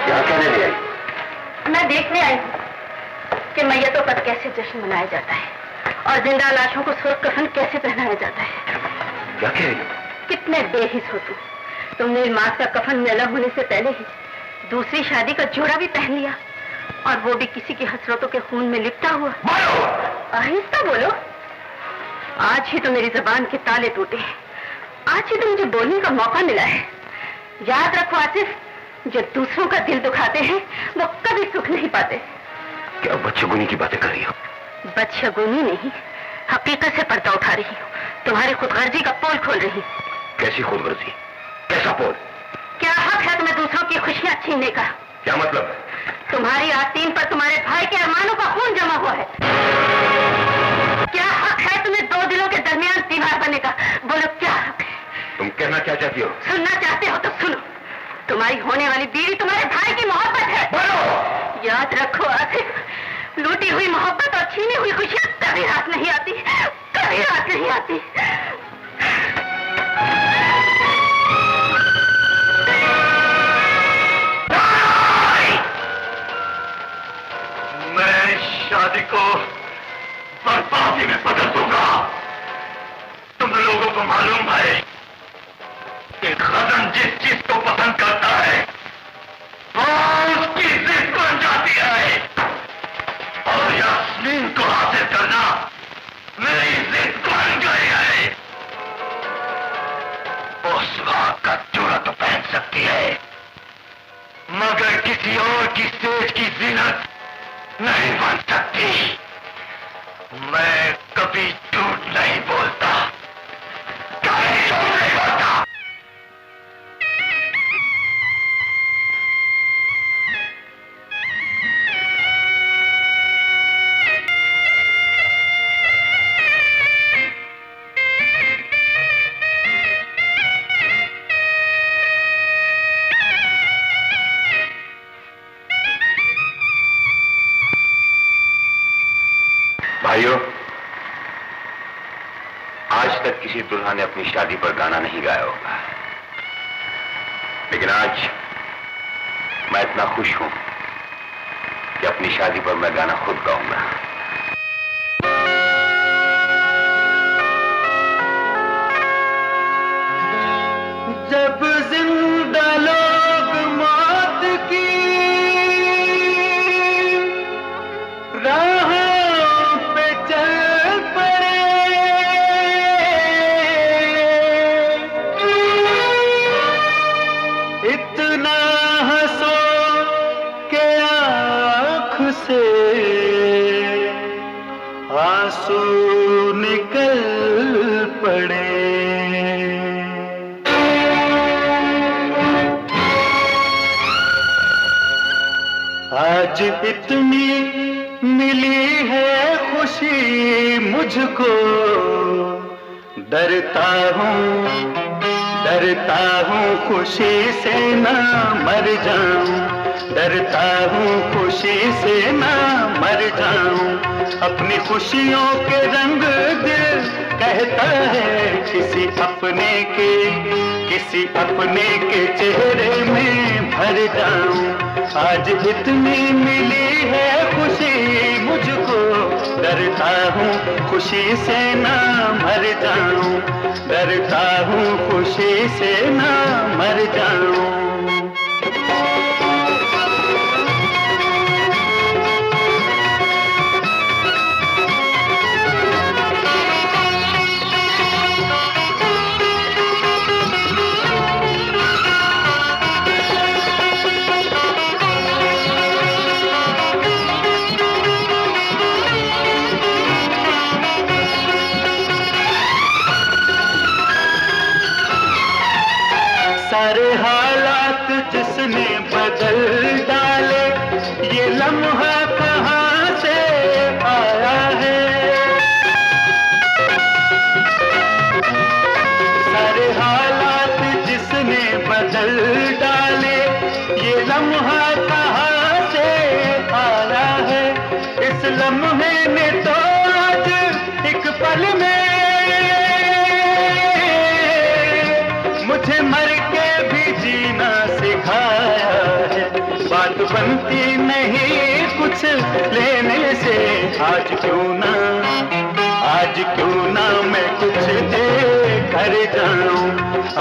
क्या कहने ले आई? मैं देखने आई हूँ कि मैयतों पर कैसे जश्न मनाया जाता है और जिंदा लाशों को सुर्ख कफन कैसे पहनाया जाता है। क्या कह रही हो? कितने बेहिस हो तुमने इल्मास का कफन में अलग होने से पहले ही दूसरी शादी का जोड़ा भी पहन लिया, और वो भी किसी की हसरतों के खून में लिपटा हुआ। आहिस्ता बोलो, आज ही तो मेरी जबान के ताले टूटे हैं, आज ही तो मुझे बोलने का मौका मिला है। याद रखो आसिफ, जो दूसरों का दिल दुखाते हैं वो कभी सुख नहीं पाते। क्या बदशगुनी की बातें कर रही हो? बदशगुनी नहीं, हकीकत से पर्दा उठा रही हूँ, तुम्हारी खुदगर्जी का पोल खोल रही हूँ। कैसी खुदगर्जी? कैसा पोल? क्या हक है तुम्हें दूसरों की खुशियां छीनने का? क्या मतलब? तुम्हारी आस्तीन पर तुम्हारे भाई के अरमानों का खून जमा हुआ है। क्या हक है तुम्हें दो दिलों के दरमियान दीवार बनने का? बोलो क्या हक है? तुम कहना क्या चाहती हो? सुनना चाहते हो तो सुनो, तुम्हारी होने वाली बीवी तुम्हारे भाई की मोहब्बत है। बोलो! याद रखो आसिफ, लूटी हुई मोहब्बत और छीनी हुई खुशियां कभी हाथ नहीं आती, कभी हाथ नहीं आती। मैं शादी को बर्बादी में बदल दूंगा। तुम लोगों को मालूम है कि खजन जिस चीज को पसंद करता है वो उसकी जिद बन जाती है, और यास्मीन को हासिल करना मेरी जिद बन गई है। उस बात का जोड़ा तो पहन सकती है, मगर किसी और की सेज की जीनत नहीं बन सकती। मैं कभी झूठ नहीं बोलता, कभी झूठ नहीं बोलता। भाइयों, आज तक किसी दुल्हा ने अपनी शादी पर गाना नहीं गाया होगा, लेकिन आज मैं इतना खुश हूं कि अपनी शादी पर मैं गाना खुद गाऊंगा। जब जिंदा लोग मौत की राह आंसू निकल पड़े, आज इतनी मिली है खुशी मुझको, डरता हूँ खुशी से ना मर जाऊं, डरता हूँ खुशी से ना मर जाऊं। अपनी खुशियों के रंग दिल कहता है किसी अपने के चेहरे में भर जाऊं। आज इतनी मिली है खुशी मुझको, डरता हूँ खुशी से ना मर जाऊं, डरता हूँ खुशी से ना मर जाऊं। सारे हालात जिसने बदल डाले, ये लम्हा कहाँ से आया है। सारे हालात जिसने बदल डाले, ये लम्हा कहाँ से आया है। इस लम्हे ने तो आज एक पल में मुझे मर के भी जीना सिखा कुछ लेने से आज क्यों ना मैं कुछ दे कर जाऊं।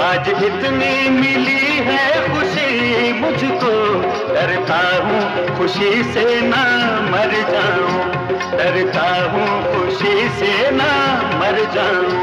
आज इतनी मिली है खुशी मुझको, डरता हूँ खुशी से ना मर जाऊं, डरता हूँ खुशी से ना मर जाऊं।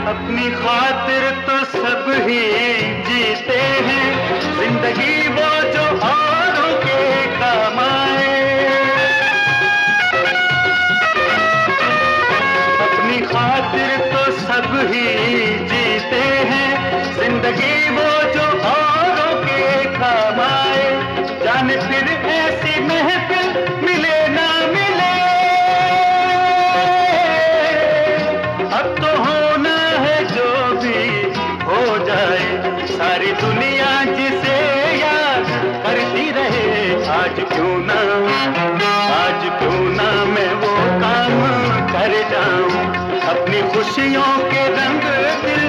अपनी खातिर तो सब ही जीते हैं, जिंदगी वो जो औरों के काम आए। अपनी खातिर तो सब ही जीते हैं, जिंदगी वो जो औरों के काम आए। जाने फिर ऐसी महफिल मिले ना मिले, अब तो होना है जो भी हो जाए। सारी दुनिया जिसे याद करती रहे, आज क्यों ना मैं वो काम कर जाऊं। अपनी खुशियों के रंग दिल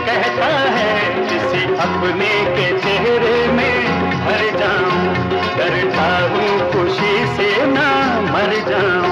कहता है, किसी अपने के चेहरे में भर जाऊं, डरता हूँ खुशी से ना मर जाऊं।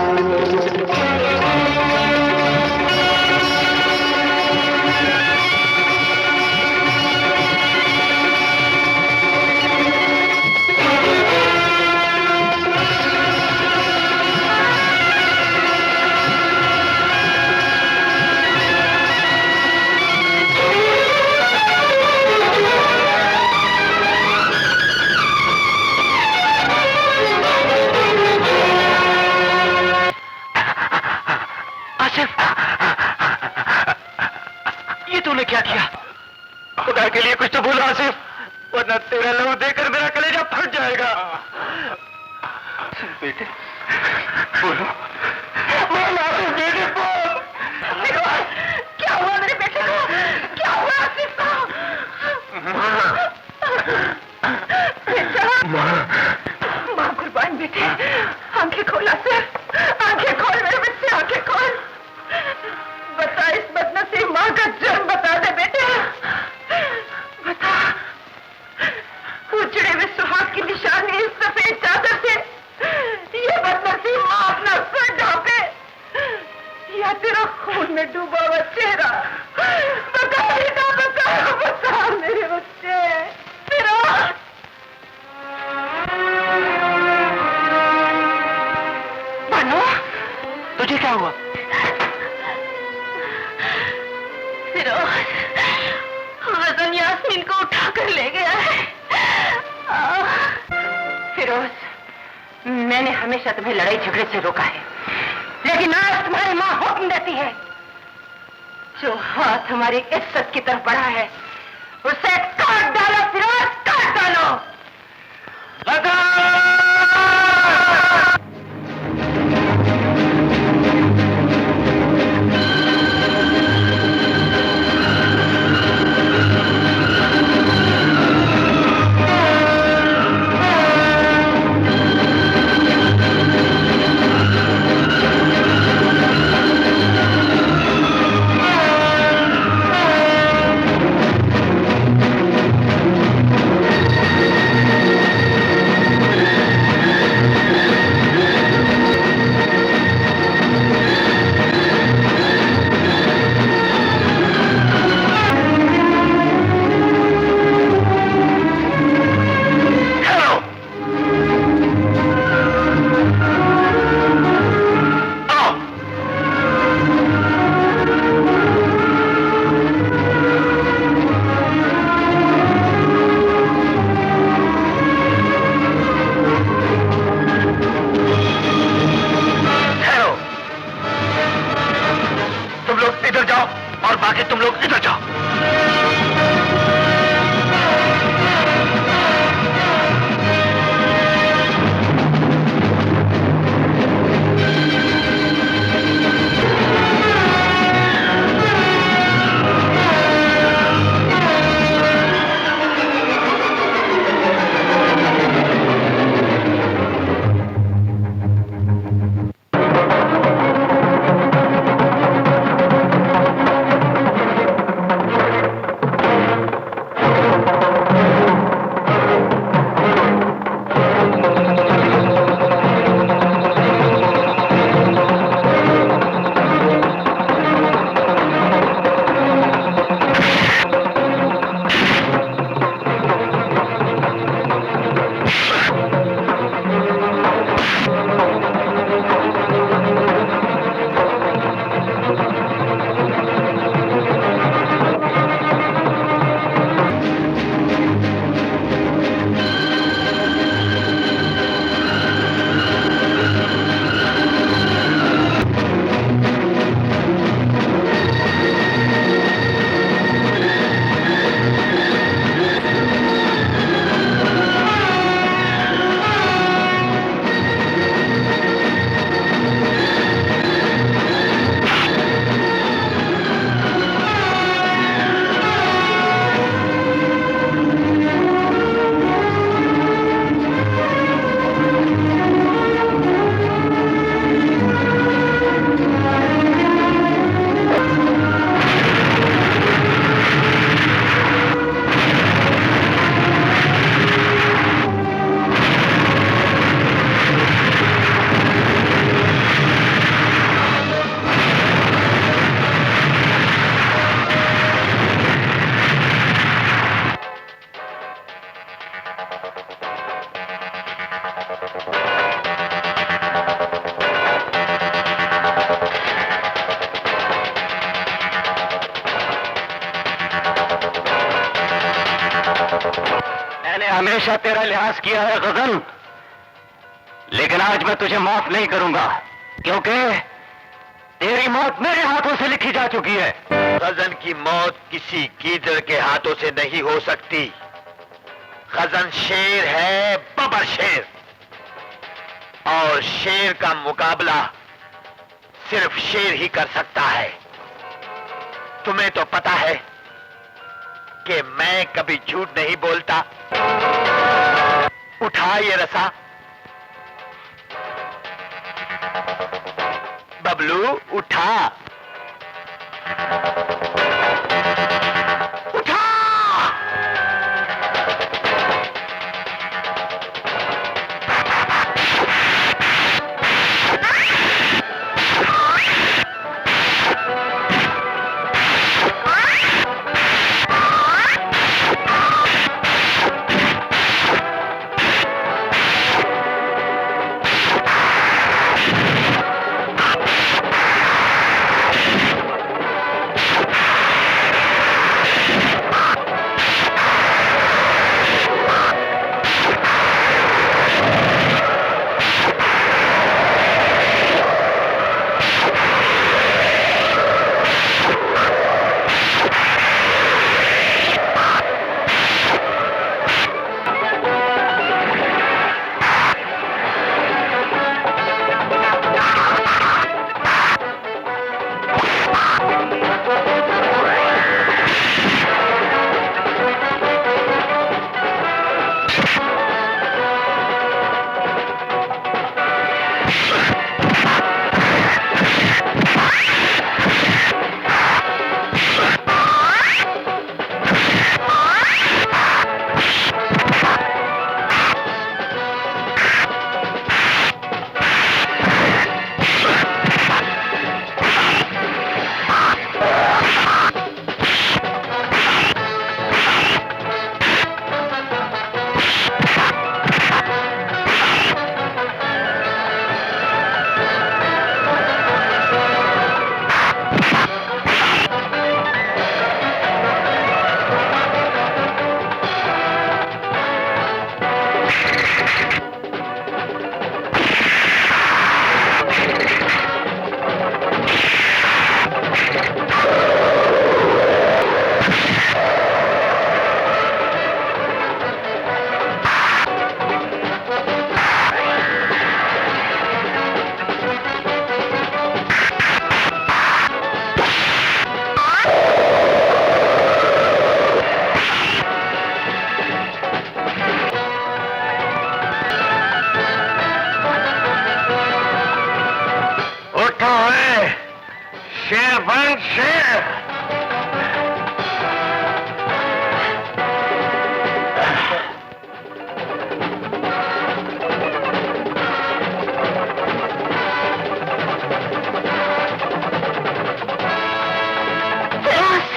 तूने क्या किया? खुदा के लिए कुछ तो बोलो आसिफ, वरना तेरा लहू देकर मेरा कलेजा फट जाएगा। बेटे बोलो, बेटे बोल। क्या हुआ मेरे बेटे को? क्या हुआ आसिफ को? माँ कुर्बान बेटे, आंखें खोल आसिफ, आंखें खोल मेरे बच्चे, आंखें खोल। बता इस बदनसीब माँ का जुर्म बता दे बेटे, बता। उजड़े हुए सुहाग की निशानी इस सफेद चादर से ये बदनसीब माँ अपना सर ढांपे, या तेरा खून में डूबा हुआ चेहरा। बता बेटा, बता मेरे बच्चे, तेरा बानो, तुझे क्या हुआ? वजन यास्मीन को उठाकर ले गया है। फिरोज, मैंने हमेशा तुम्हें लड़ाई झगड़े से रोका है, लेकिन आज तुम्हारी माँ हुक्म देती है, जो हाथ हमारी इज्जत की तरफ बढ़ा है उसे काट डालो। फिरोज, काट डालो। लगा मैंने हमेशा तेरा लिहाज किया है गजन, लेकिन आज मैं तुझे माफ नहीं करूंगा, क्योंकि तेरी मौत मेरे हाथों से लिखी जा चुकी है। गजन की मौत किसी गीदड़ के हाथों से नहीं हो सकती। गजन शेर है, बबर शेर, और शेर का मुकाबला सिर्फ शेर ही कर सकता है। तुम्हें तो पता है कि मैं कभी झूठ नहीं बोलता। उठा ये रसा बबलू, उठा उठा।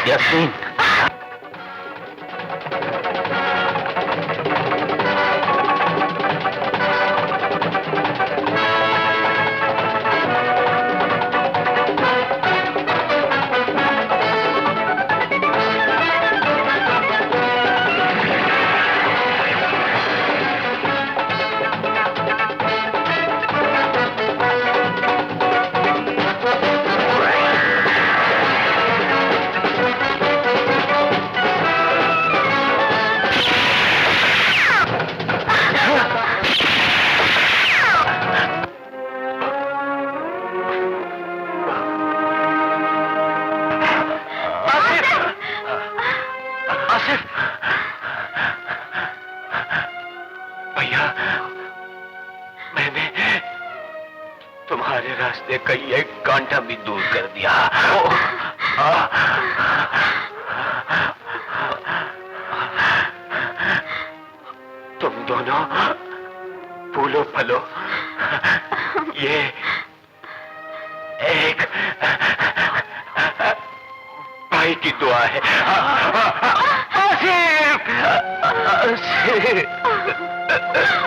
यास्मीन, तुम्हारे रास्ते का एक कांटा भी दूर कर दिया। तुम दोनों फूलो फलो, ये एक भाई की दुआ है। आसिफ! आसिफ!